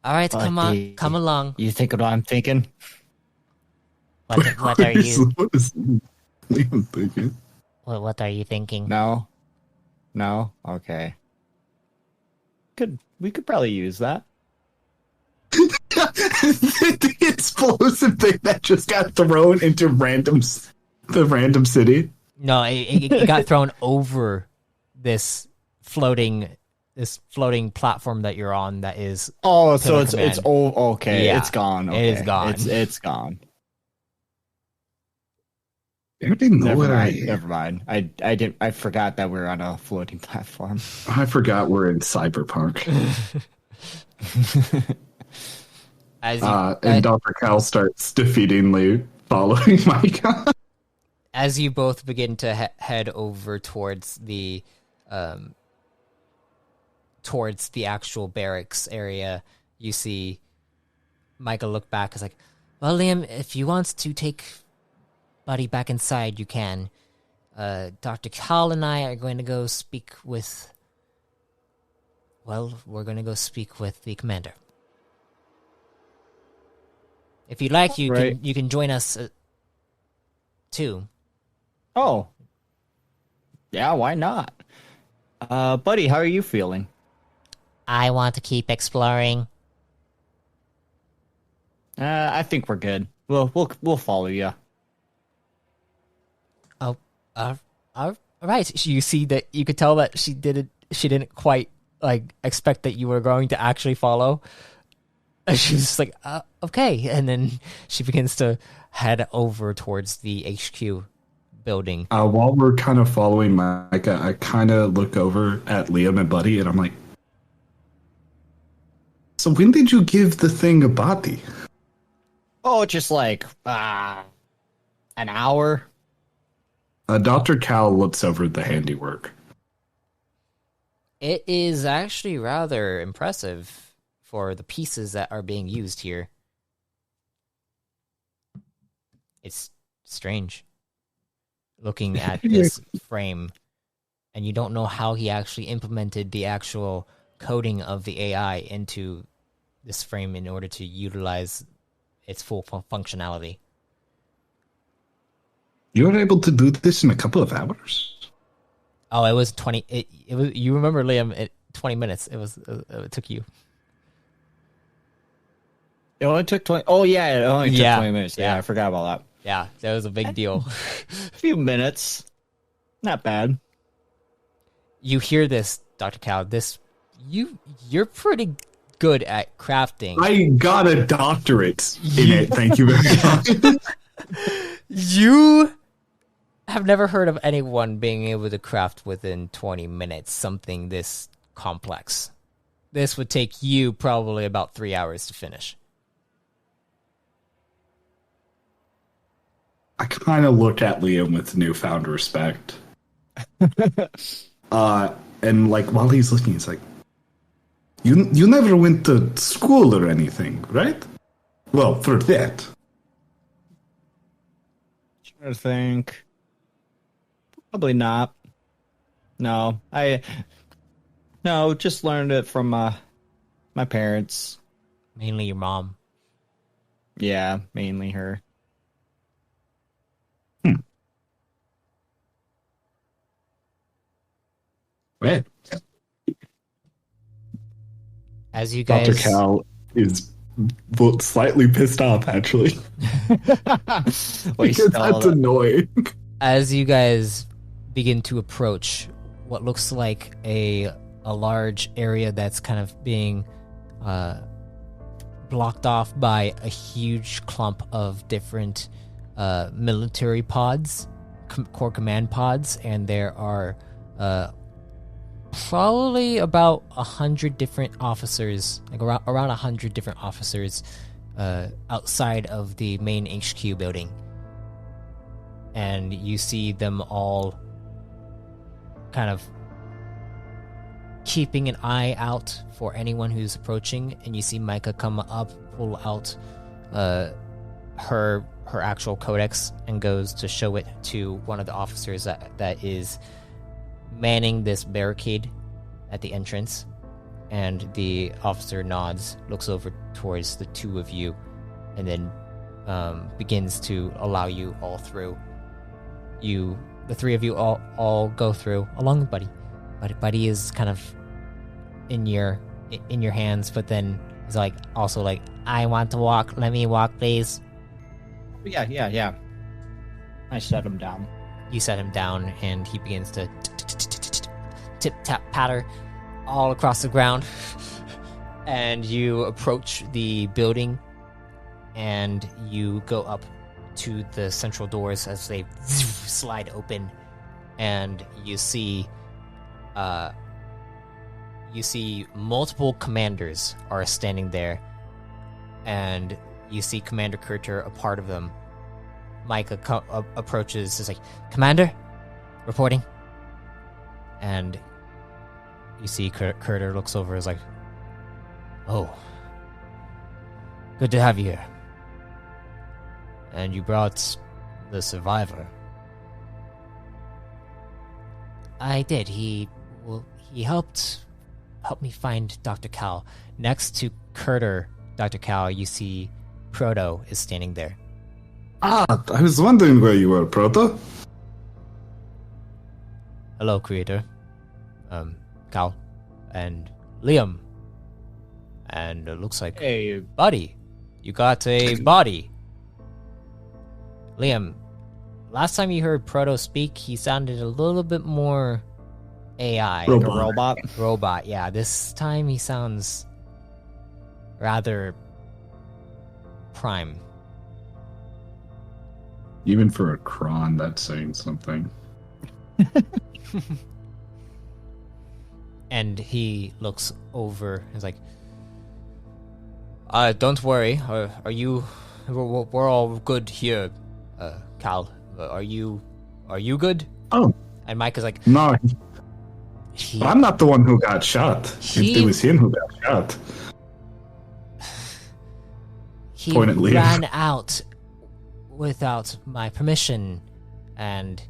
All right, come on, Buddy. come along. You think what I'm thinking? What are you? What is Liam thinking? What are you thinking? No? Okay. We could probably use that. The explosive thing that just got thrown into the random city. No, it got thrown over this floating platform that you're on. That is Oh, so Pillar it's Command. okay. Yeah, It's gone. it Okay. is gone. It's gone. I didn't know what Never mind. I forgot that we're on a floating platform. I forgot we're in cyberpunk. as And Dr. Cal starts defeatingly following Micah. as you both begin to head over towards the actual barracks area, you see Micah look back. Is like, well, Liam, if you want to take Buddy back inside, you can. Dr. Cal and I are going to go speak with. Well, we're going to go speak with the commander. If you'd like, you can join us too. Oh. Yeah, why not? Buddy, how are you feeling? I want to keep exploring. I think we're good. We'll follow you. Oh, all right. You see that you could tell that she didn't quite like expect that you were going to actually follow. She was just like, okay, and then she begins to head over towards the HQ building. While we're kind of following Micah, I kind of look over at Liam and Buddy, and I'm like, so when did you give the thing a body? Oh, just like an hour. Dr. Cal looks over the handiwork. It is actually rather impressive for the pieces that are being used here. It's strange looking at this frame, and you don't know how he actually implemented the actual coding of the AI into this frame in order to utilize its full functionality. You were able to do this in a couple of hours? Oh, it was 20. It was. You remember, Liam? 20 minutes. It took you. It only took 20. Oh yeah, it only took Yeah. 20 minutes. Yeah, I forgot about that. Yeah, that was a big deal. A few minutes. Not bad. You hear this, Dr. Cal. You're pretty good at crafting. I got a doctorate in it, thank you very much. You have never heard of anyone being able to craft within 20 minutes something this complex. This would take you probably about 3 hours to finish. I kind of look at Liam with newfound respect. And like while he's looking, he's like, You never went to school or anything, right? Well, for that. Trying to think. Probably not. No, just learned it from my parents. Mainly your mom. Yeah, mainly her. Right. As you guys... Dr. Cal is slightly pissed off, actually. Because that's annoying. As you guys begin to approach what looks like a large area that's kind of being blocked off by a huge clump of different military pods, core command pods, and there are probably about 100 different officers, like around 100 different officers outside of the main HQ building. And you see them all kind of keeping an eye out for anyone who's approaching, and you see Micah come up, pull out her actual codex, and goes to show it to one of the officers that is manning this barricade at the entrance. And the officer nods, looks over towards the two of you, and then begins to allow you all through. The three of you all go through along with Buddy. Buddy is kind of in your hands, but then he's like also like, I want to walk. Let me walk, please. Yeah. I set him down. You set him down, and he begins to tip tap patter all across the ground. And you approach the building, and you go up to the central doors as they slide open, and you see multiple commanders are standing there, and you see Commander Kurter, a part of them. Micah approaches, is like, Commander, reporting. And you see Kurter looks over, is like, oh, good to have you here. And you brought the survivor. I did. He helped me find Dr. Cal. Next to Kurter, Dr. Cal, you see Proto is standing there. I was wondering where you were, Proto. Hello, Creator. Cal. And Liam. And it looks like... Hey. Buddy. You got a body. Liam, last time you heard Proto speak, he sounded a little bit more AI. Robot, yeah. This time he sounds rather prime. Even for a Kron, that's saying something. And he looks over, he's like, don't worry, we're all good here, Cal. Are you good? Oh. And Mike is like, no, I'm not the one who got shot. It was him who got shot. He ran out without my permission. And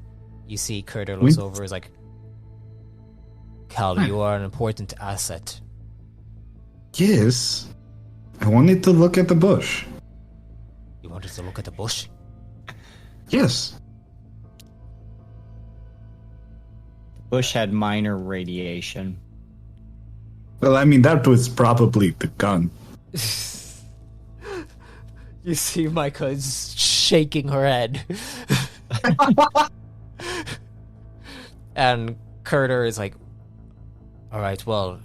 you see Kurter looks over, is like, Cal, you are an important asset. Yes. I wanted to look at the bush. You wanted to look at the bush? Yes. Bush had minor radiation. Well, I mean, that was probably the gun. You see Micah is shaking her head. And Kurter is like, all right, well,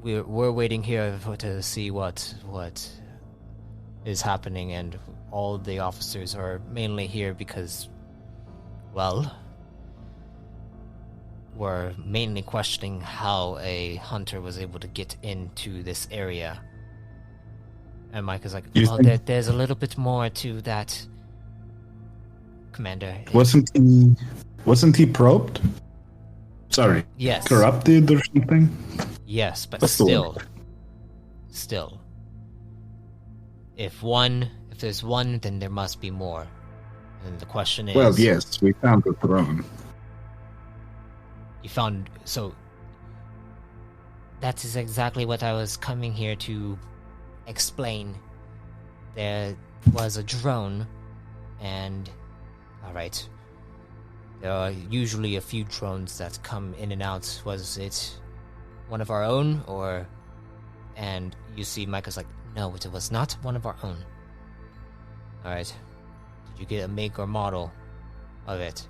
we're waiting here to see what is happening, and all the officers are mainly here because, well, we're mainly questioning how a hunter was able to get into this area. And Micah's like, well, there's a little bit more to that, Commander. Wasn't he probed? Sorry. Yes. Corrupted or something? Yes, but That's still. If there's one, then there must be more. And the question is... Well, yes, we found the throne. You found... So... That is exactly what I was coming here to explain. There was a drone, and... Alright. There are usually a few drones that come in and out. Was it one of our own, or... And you see Micah's like, no, it was not one of our own. Alright. Did you get a make or model of it?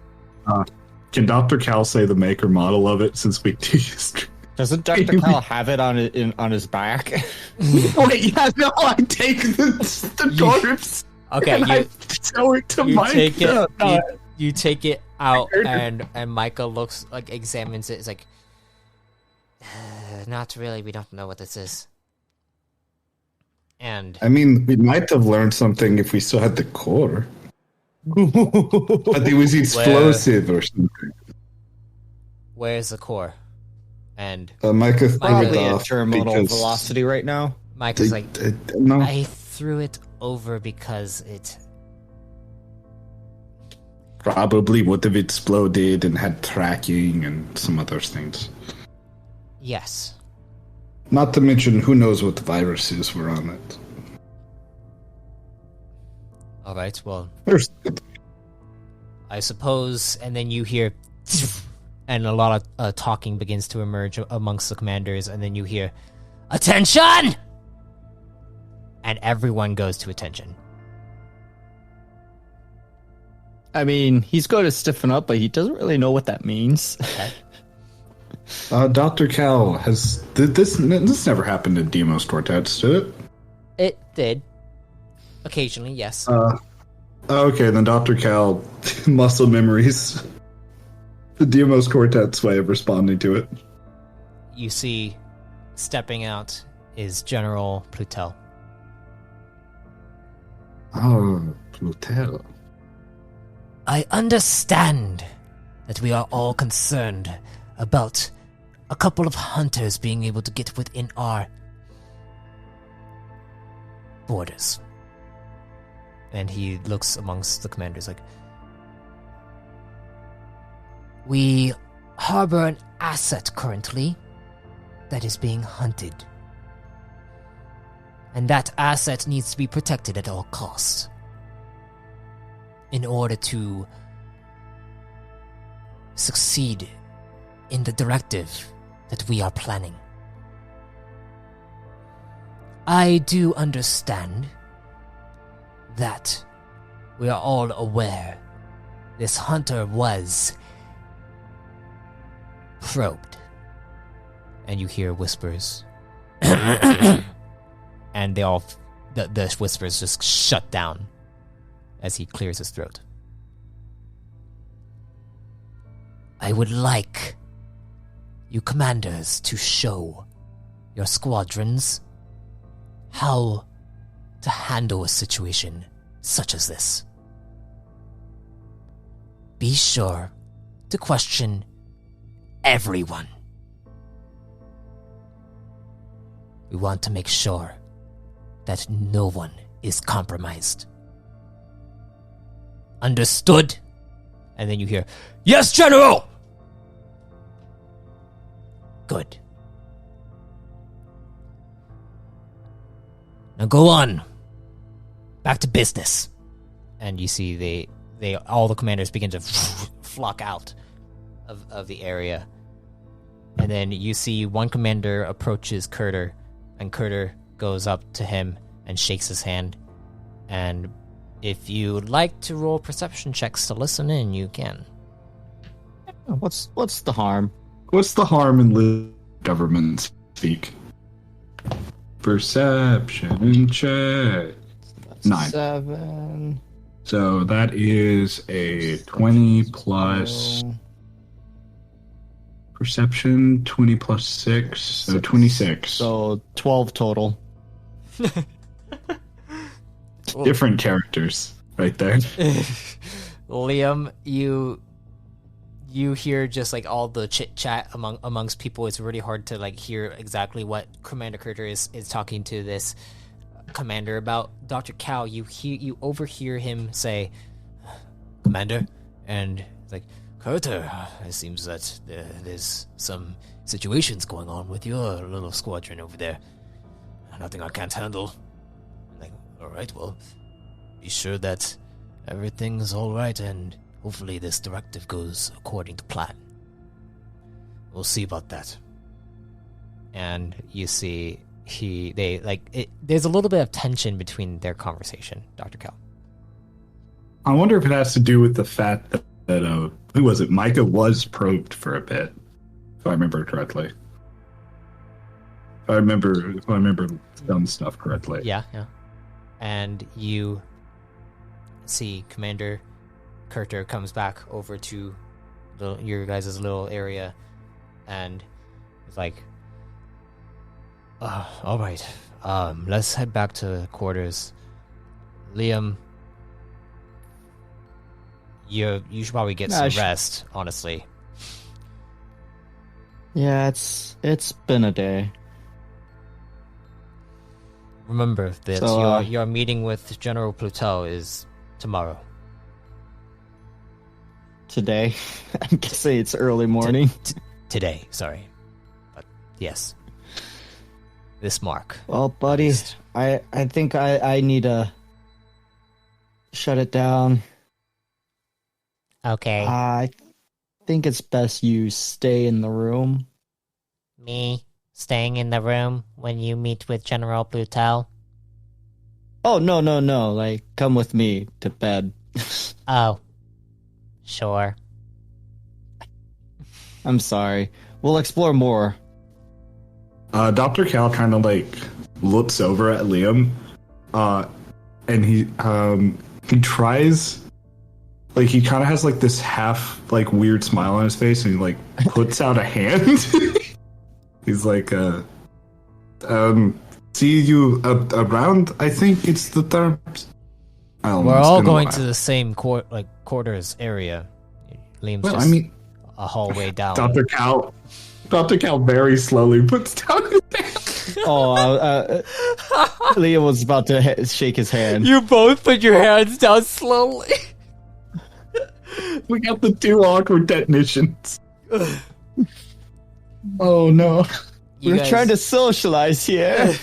Can Dr. Cal say the make or model of it, since we do history? Doesn't Dr. Cal have it on his back? Wait, yeah, no, I take the corpse. Okay, and I show it to Micah. You take it out, and Micah looks, like, examines it. It's like, not really, we don't know what this is. And... I mean, we might have learned something if we still had the core. But it was explosive or something. Where's the core? And... Micah threw it Probably off at terminal because velocity right now. Micah's like, no. I threw it over because it... Probably would have exploded and had tracking and some other things. Yes. Not to mention, who knows what the viruses were on it. All right, well, There's I suppose, and then you hear, and a lot of talking begins to emerge amongst the commanders, and then you hear, attention! And everyone goes to attention. I mean, he's going to stiffen up, but he doesn't really know what that means. Okay. Dr. Cal has this never happened in Demos Quartets, did it? It did. Occasionally, yes. Okay, then Dr. Cal, muscle memories. The Demos Quartet's way of responding to it. You see, stepping out is General Plutel. Oh, Plutel. I understand that we are all concerned about a couple of hunters being able to get within our borders. And he looks amongst the commanders like, we harbor an asset currently that is being hunted. And that asset needs to be protected at all costs. In order to succeed in the directive that we are planning. I do understand that we are all aware this hunter was probed. And you hear whispers. And they all, the whispers just shut down as he clears his throat. I would like you commanders to show your squadrons how to handle a situation such as this. Be sure to question everyone. We want to make sure that no one is compromised. Understood? And then you hear, yes, General! Good. Now go on. Back to business. And you see they all the commanders begin to flock out of the area. And then you see one commander approaches Kurter, and Kurter goes up to him and shakes his hand. And if you'd like to roll perception checks to listen in, you can. What's the harm? What's the harm in government speak? Perception check. That's 9. 7. So that is a 20 plus So, perception, 20 plus 6, so 26. so 12 total. Different characters right there. Liam, you hear just like all the chit chat amongst people. It's really hard to like hear exactly what Commander Kurter is talking to this commander about. Dr. Cal, you overhear him say, "Commander," and it's like, "Kurter, it seems that there's some situations going on with your little squadron over there. Nothing I can't handle." I'm like, all right, well, be sure that everything's all right, and hopefully this directive goes according to plan. We'll see about that. And you see, there's a little bit of tension between their conversation, Dr. Cal. I wonder if it has to do with the fact that who was it? Micah was probed for a bit, if I remember correctly. If I remember some stuff correctly. Yeah. And you see Commander Kurter comes back over to your guys' little area, and it's like, all right, let's head back to quarters. Liam, you should probably get some rest, honestly. Yeah, it's been a day. Remember that So, your meeting with General Plutel is tomorrow. Today, I'm guessing it's early morning. Today, sorry. But yes. this mark. Well, buddy, least. I think I need to shut it down. Okay. I think it's best you stay in the room. Me staying in the room when you meet with General Blutel? Oh, no. Like, come with me to bed. Oh. Sure. I'm sorry. We'll explore more. Dr. Cal kind of like looks over at Liam, and he tries, like he kind of has like this half like weird smile on his face, and he like puts out a hand. He's like, see you around. I think it's the term. We're all going to the same quarters area. Liam's Well, just I mean, a hallway down. Dr. Cal very slowly puts down his hand. Oh, Liam was about to shake his hand. You both put your hands down slowly. We got the two awkward technicians. Oh no. We're trying to socialize here.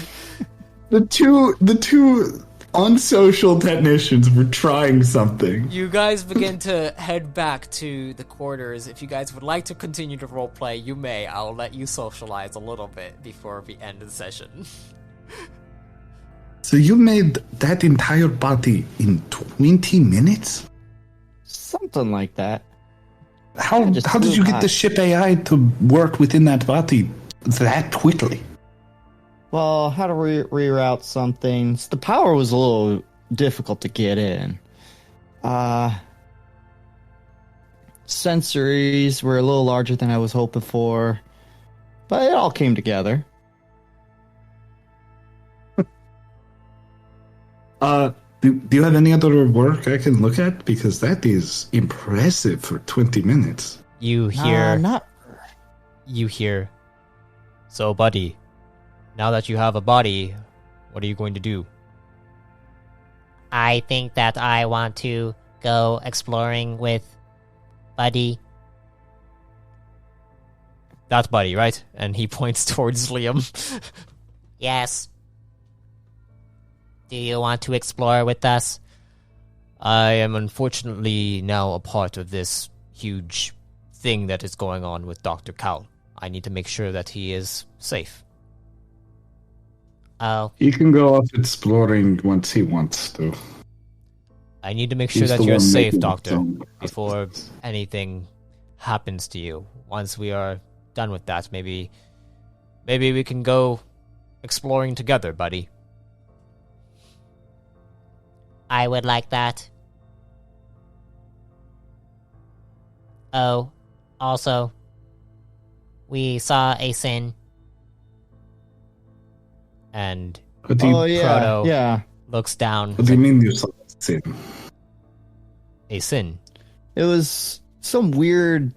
The two unsocial technicians were trying something. You guys begin to head back to the quarters. If you guys would like to continue to roleplay, you may. I'll let you socialize a little bit before we end the session. So you made that entire party in 20 minutes? Something like that. How just did flew you get by. the ship AI to work within that body that quickly? Well, how to reroute some things. The power was a little difficult to get in. Sensories were a little larger than I was hoping for. But it all came together. Do you have any other work I can look at? Because that is impressive for 20 minutes. You hear... Not... You hear... So, buddy, now that you have a body, what are you going to do? I think that I want to go exploring with Buddy. That's Buddy, right? And he points towards Liam. Yes. Do you want to explore with us? I am unfortunately now a part of this huge thing that is going on with Dr. Cal. I need to make sure that he is safe. Oh. He can go off exploring once he wants to. I need to make sure He's that the you're one safe, making Doctor, his own before anything happens to you. Once we are done with that, maybe we can go exploring together, buddy. I would like that. Oh, also, we saw a sin. And What do you, Proto yeah. looks down. what do you mean you saw sin? A sin. It was some weird...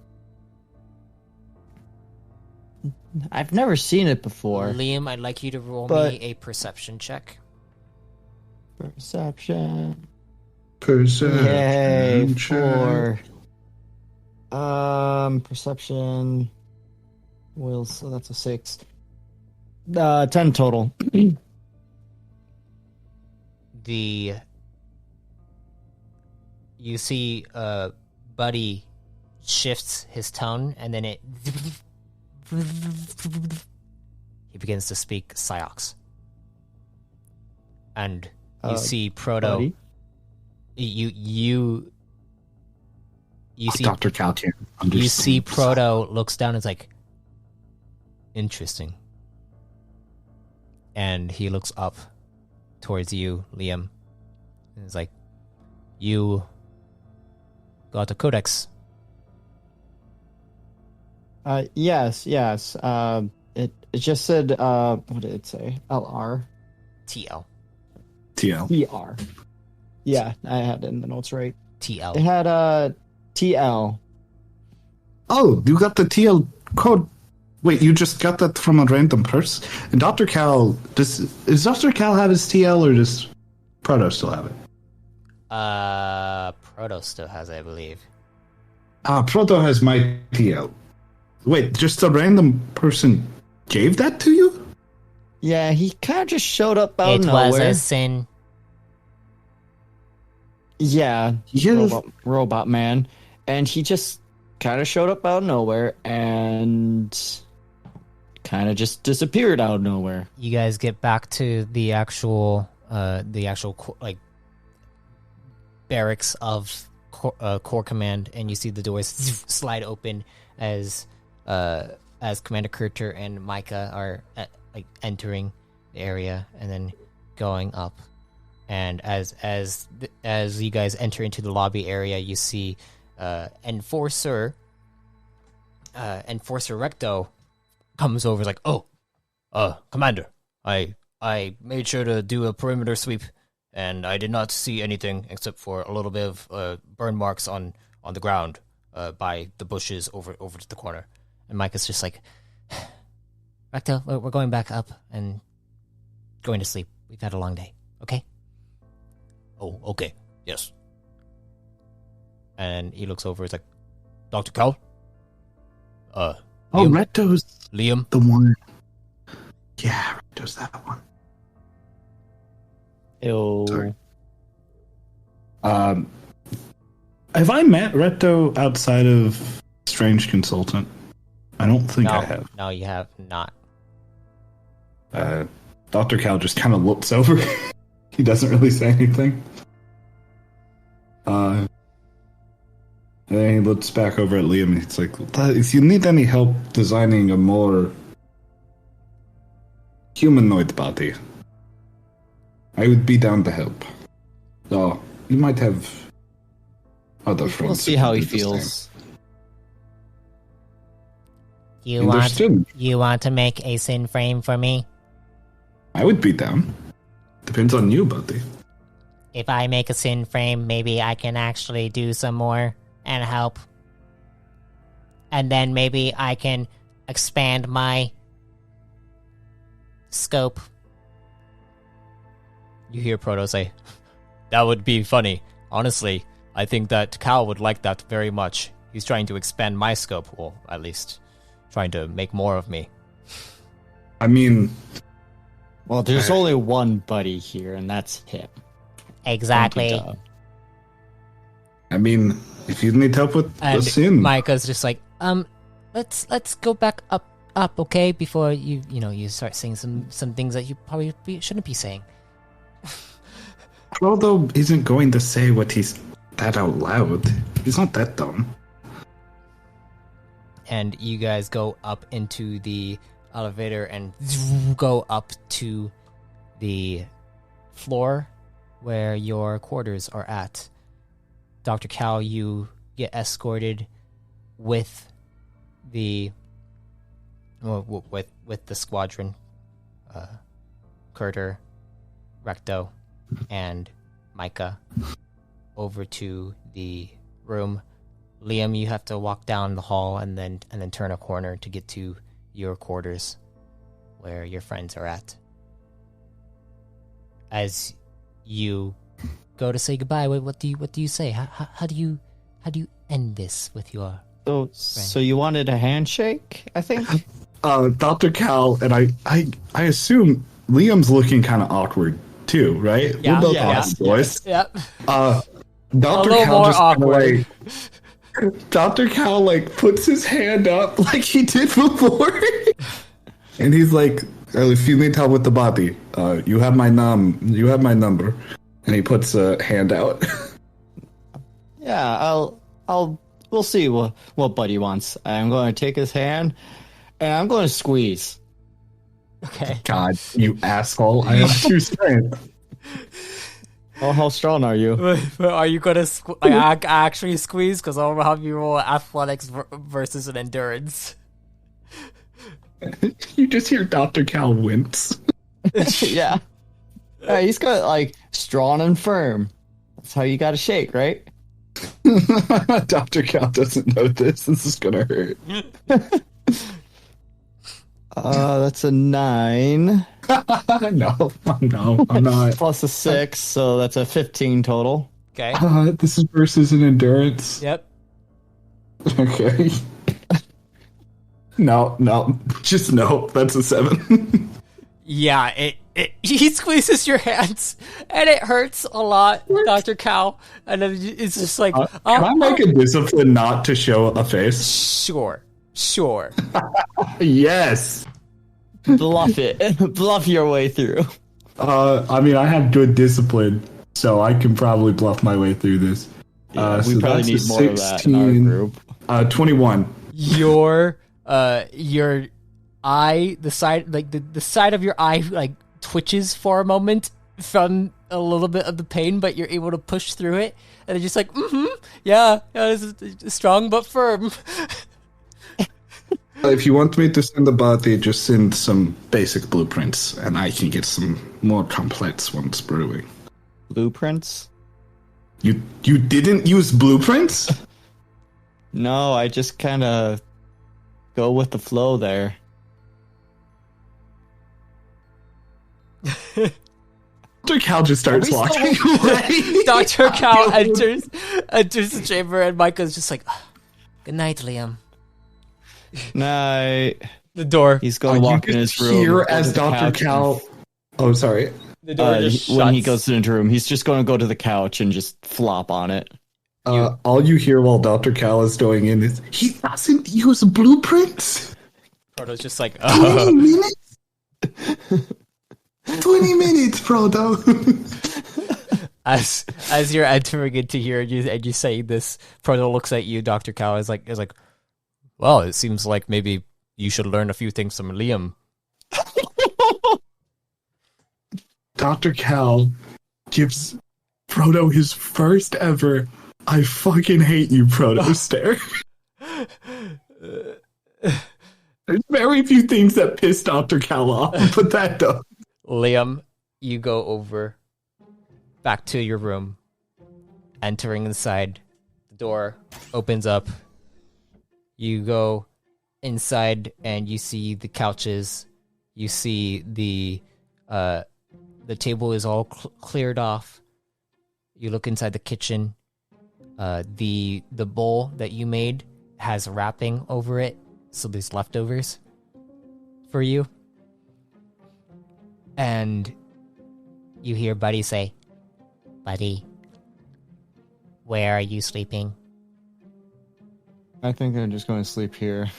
I've never seen it before. Liam, I'd like you to roll But- me a perception check. Perception. Perception. Yay, check. 4. Perception. Will, so that's a 6. 10 total. You see Buddy shifts his tone, and then it he begins to speak Psyox. And you see Proto. Buddy? You see Dr. Cal can't you understand. see Proto looks down and is like, interesting. And he looks up towards you, Liam. And he's like, you got a codex. Yes. It just said, what did it say? LR? TL. TL. ER. Yeah, I had it in the notes right. TL. It had, TL. Oh, you got the TL code. Wait, you just got that from a random person? And Dr. Cal, does Dr. Cal have his TL or does Proto still have it? Proto still has it, I believe. Proto has my TL. Wait, just a random person gave that to you? Yeah, he kind of just showed up out It of was nowhere. a sin. Yeah, Yes. robot man, and he just kind of showed up out of nowhere and kind of just disappeared out of nowhere. You guys get back to the actual like barracks of Core Command, and you see the doors slide open as Commander Kurter and Micah are like entering the area and then going up. And as you guys enter into the lobby area, you see Enforcer Recto comes over, like, "Oh, Commander, I made sure to do a perimeter sweep, and I did not see anything except for a little bit of burn marks on the ground by the bushes over to the corner." And Micah's just like, "Recto, we're going back up and going to sleep. We've had a long day, okay?" "Oh, okay, yes." And he looks over, he's like, "Dr. Cal? Oh, Liam? Reto's Liam?" the one. Yeah, Reto's that one. Ew. Sorry. Have I met Reto outside of Strange Consultant? I don't think I have. No, you have not. Dr. Cal just kind of looks over. He doesn't really say anything. And then he looks back over at Liam and he's like, "If you need any help designing a more humanoid body, I would be down to help. So, you might have other friends. We'll see who how do he the same." feels. Understood. You want to make a sin frame for me? I would be down. Depends on you, buddy. If I make a sin frame, maybe I can actually do some more and help. And then maybe I can expand my scope. You hear Proto say, "That would be funny. Honestly, I think that Cal would like that very much. He's trying to expand my scope, or at least trying to make more of me." I mean, Well, there's only one buddy here, and that's him. Exactly. Thank you, Doug. I mean, if you need help with the And sin, Micah's just like, let's go back up, okay? Before you start saying some things that you probably shouldn't be saying. Frodo isn't going to say what he's that out loud. He's not that dumb. And you guys go up into the elevator and go up to the floor where your quarters are at. Dr. Cal, you get escorted with the with the squadron, Kurter, Recto, and Micah over to the room. Liam, you have to walk down the hall and then turn a corner to get to your quarters where your friends are at. As you go to say goodbye, what do you say? How do you end this with your So you wanted a handshake, I think? Dr. Cal and I assume Liam's looking kind of awkward too, right? Yeah, We're both yeah, awkward boys. Yep. Dr. little Cal more just kinda, awkward. Dr. Cal puts his hand up like he did before, and he's like, "If you need help with the body, you have my number." And he puts a hand out. Yeah, we'll see what buddy wants. I'm going to take his hand, and I'm going to squeeze. Okay. God, you asshole! I have 2 strength. Oh, how strong are you? But are you gonna actually squeeze? Because I'll have you roll athletics versus an endurance. You just hear Dr. Cal wince. Yeah. Yeah, he's got strong and firm. That's how you got to shake, right? Dr. Cal doesn't know this. This is gonna hurt. That's a 9 No, I'm not. plus a 6, so that's a 15 total. Okay. This is versus an endurance. Yep. Okay. No, just no. That's a 7. Yeah, he squeezes your hands, and it hurts a lot, Dr. Cal. And then it's just like, Can I make a discipline not to show a face? sure. Yes. Bluff it. Bluff your way through. I mean, I have good discipline, so I can probably bluff my way through this. Yeah, we so probably that's need a more of that in our group. 21. Your eye, the side, like the side of your eye, like twitches for a moment from a little bit of the pain, but you're able to push through it, and it's just like, yeah, this is strong but firm. If you want me to send the body, just send some basic blueprints, and I can get some more complex ones brewing. Blueprints? You didn't use blueprints? No, I just kind of go with the flow there. Dr. Cal just starts walking away. Dr. Cal enters the chamber, and Micah's just like, good night, Liam. Night. The door. He's going to walk in his room. Here go to as the Dr. couch Cal. Oh, sorry. The door just when he shuts. goes into the room, he's just going to go to the couch and just flop on it. All you hear while Dr. Cal is going in is, he doesn't use blueprints? Frodo's just like, 20 minutes? 20 minutes, Frodo. As you're entering into here and you say this, Frodo looks at you, Dr. Cal, is like, well, it seems like maybe you should learn a few things from Liam. Dr. Cal gives Frodo his first ever I fucking hate you, Frodo stare. There's very few things that piss Dr. Cal off, but that does. Liam, you go over back to your room, entering inside. The door opens up. You go inside and you see the couches. You see the table is all cleared off. You look inside the kitchen. The bowl that you made has wrapping over it, so there's leftovers for you. And you hear Buddy say, "Buddy, where are you sleeping?" I think I'm just going to sleep here.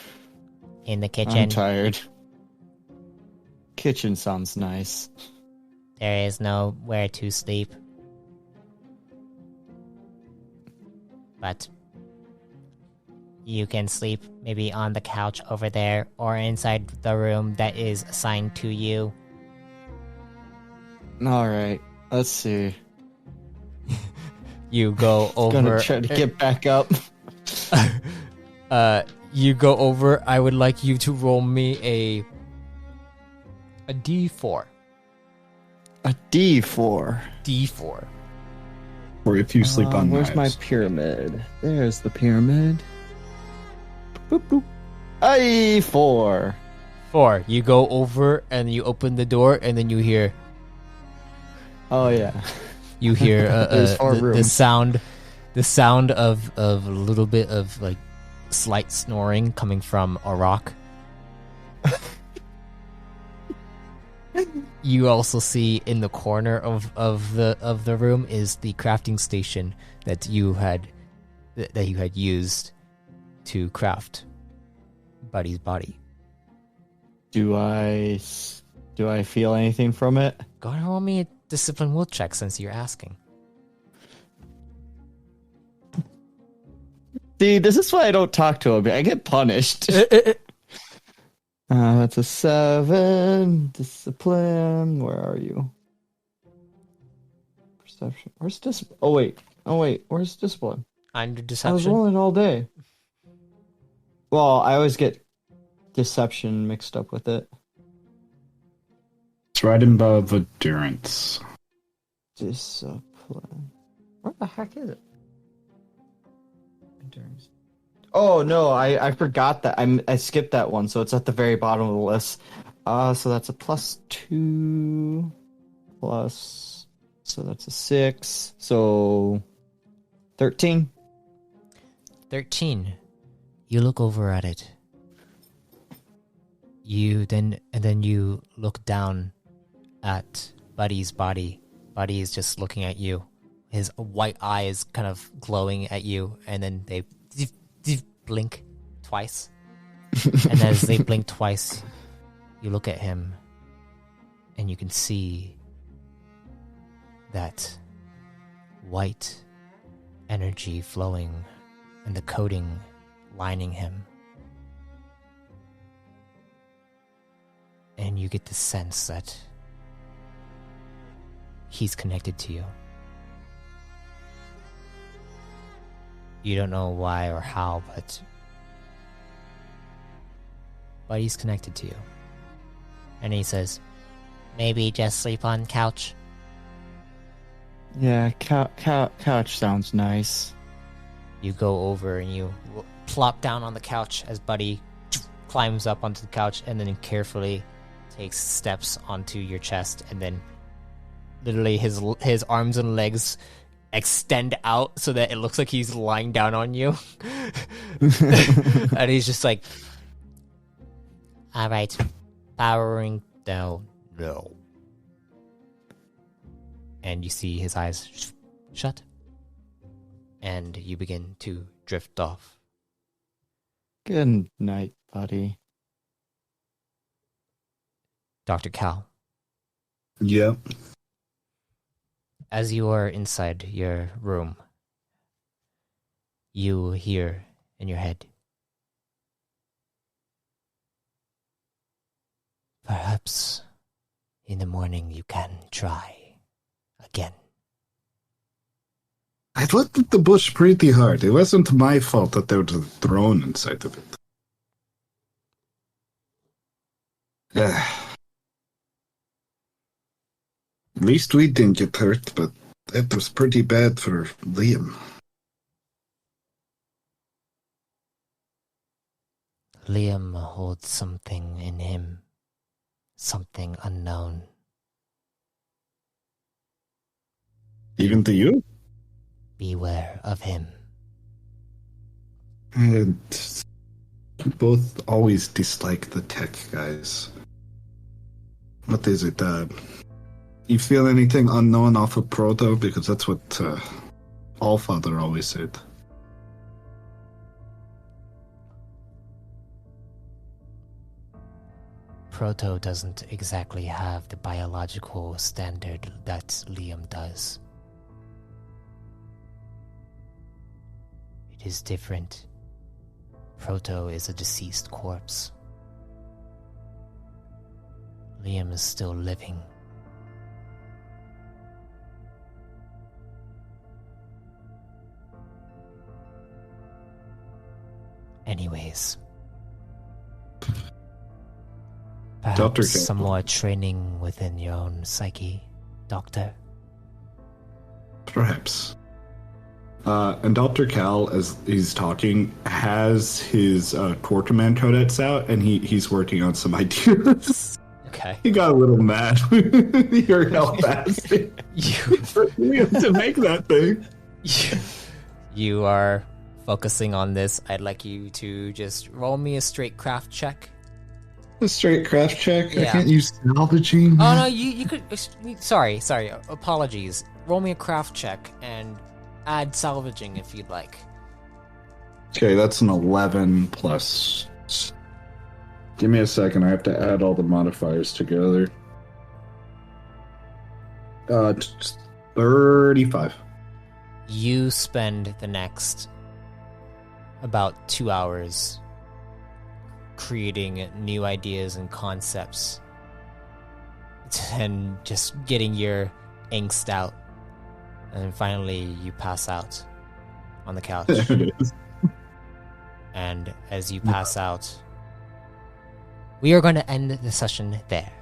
"In the kitchen." I'm tired. Kitchen sounds nice. "There is nowhere to sleep. But you can sleep maybe on the couch over there or inside the room that is assigned to you." Alright, let's see. You go over. Gonna try to get back up. You go over. I would like you to roll me a D4. A D4. D4. Or if you sleep on Where's my knives. pyramid? There's the pyramid. Boop, boop. Aye, 4. 4. You go over and you open the door, and then you hear Oh, yeah. the There's 4 rooms. sound of a little bit of like slight snoring coming from a rock. You also see in the corner of the room is the crafting station that you had used to craft Buddy's body. Do I feel anything from it? Go ahead and roll me a discipline will check since you're asking. See, this is why I don't talk to him. I get punished. That's a 7. Discipline. Where are you? Perception. Where's discipline? Oh wait. Where's discipline? Under I was deception. rolling all day. Well, I always get deception mixed up with it. It's right above endurance. Discipline. Where the heck is it? Endurance. Oh no, I forgot that. I skipped that one, so it's at the very bottom of the list. So that's a +2 plus. So that's a 6. So 13. 13. You look over at it. Then you look down at Buddy's body. Buddy is just looking at you. His white eyes kind of glowing at you, and then they blink twice. And as they blink twice, you look at him, and you can see that white energy flowing and the coating lining him. And you get the sense that he's connected to you. You don't know why or how, but he's connected to you. And he says, maybe just sleep on couch. Yeah, couch sounds nice. You go over and you plop down on the couch as Buddy climbs up onto the couch and then carefully takes steps onto your chest, and then literally his arms and legs extend out so that it looks like he's lying down on you. And he's just like, all right, powering down. No. And you see his eyes shut, and you begin to drift off. Good night, buddy. Dr. Cal, Yep. as you are inside your room, you hear in your head, perhaps in the morning you can try again. I looked at the bush pretty hard. It wasn't my fault that there was a drone inside of it. At least we didn't get hurt, but that was pretty bad for Liam. Liam holds something in him, something unknown. Even to you? Beware of him. And both always dislike the tech guys. What is it? You feel anything unknown off of Proto? Because that's what Allfather always said. Proto doesn't exactly have the biological standard that Liam does. It is different. Proto is a deceased corpse. Liam is still living. Anyways, Dr. perhaps Cal. some more training within your own psyche, Doctor. Perhaps. And Dr. Cal, as he's talking, has his Quarterman codex out, and he's working on some ideas. Okay. He got a little mad. He heard how fast we have to make that thing. You are focusing on this. I'd like you to just roll me a straight craft check. A straight craft check? Yeah. I can't use salvaging. Oh no, you could. Sorry. Apologies. Roll me a craft check and add salvaging if you'd like. Okay, that's an 11 plus. Give me a second. I have to add all the modifiers together. 35. You spend the next about 2 hours creating new ideas and concepts and just getting your angst out. And then finally you pass out on the couch. There it is. And as you pass out, we are going to end the session there.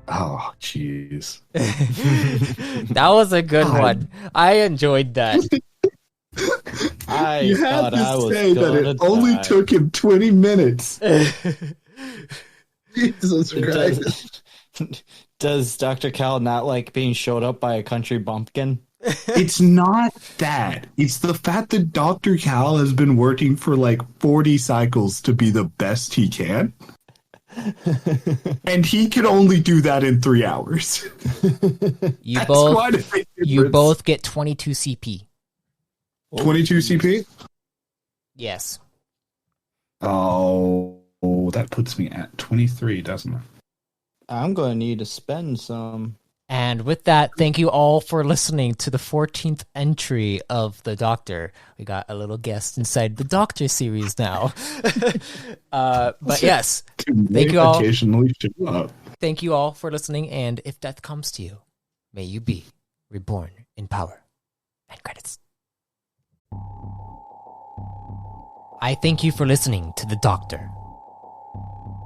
Oh, jeez. That was a good one. I enjoyed that. I You had thought to I was say that gonna it only die. took him 20 minutes. Jesus Christ. Does Dr. Cal not like being showed up by a country bumpkin? It's not that. It's the fact that Dr. Cal has been working for like 40 cycles to be the best he can. And he can only do that in 3 hours. You That's quite a both big you difference. both get 22 CP. 22 CP? Yes. Oh, that puts me at 23, doesn't it? I'm going to need to spend some. And with that, thank you all for listening to the 14th entry of The Doctor. We got a little guest inside the Doctor series now. But yes, thank you all. Occasionally show up. Thank you all for listening. And if death comes to you, may you be reborn in power. And credits. I thank you for listening to The Doctor.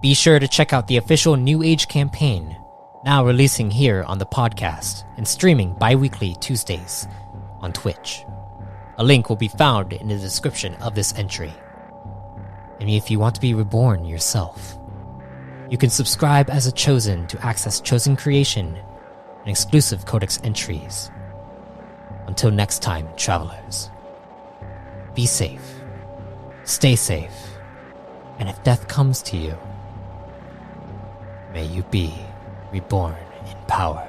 Be sure to check out the official New Age campaign, now releasing here on the podcast and streaming bi-weekly Tuesdays on Twitch. A link will be found in the description of this entry. And if you want to be reborn yourself, you can subscribe as a Chosen to access Chosen creation and exclusive Codex entries. Until next time, travelers, be safe, stay safe, and if death comes to you, may you be reborn in power.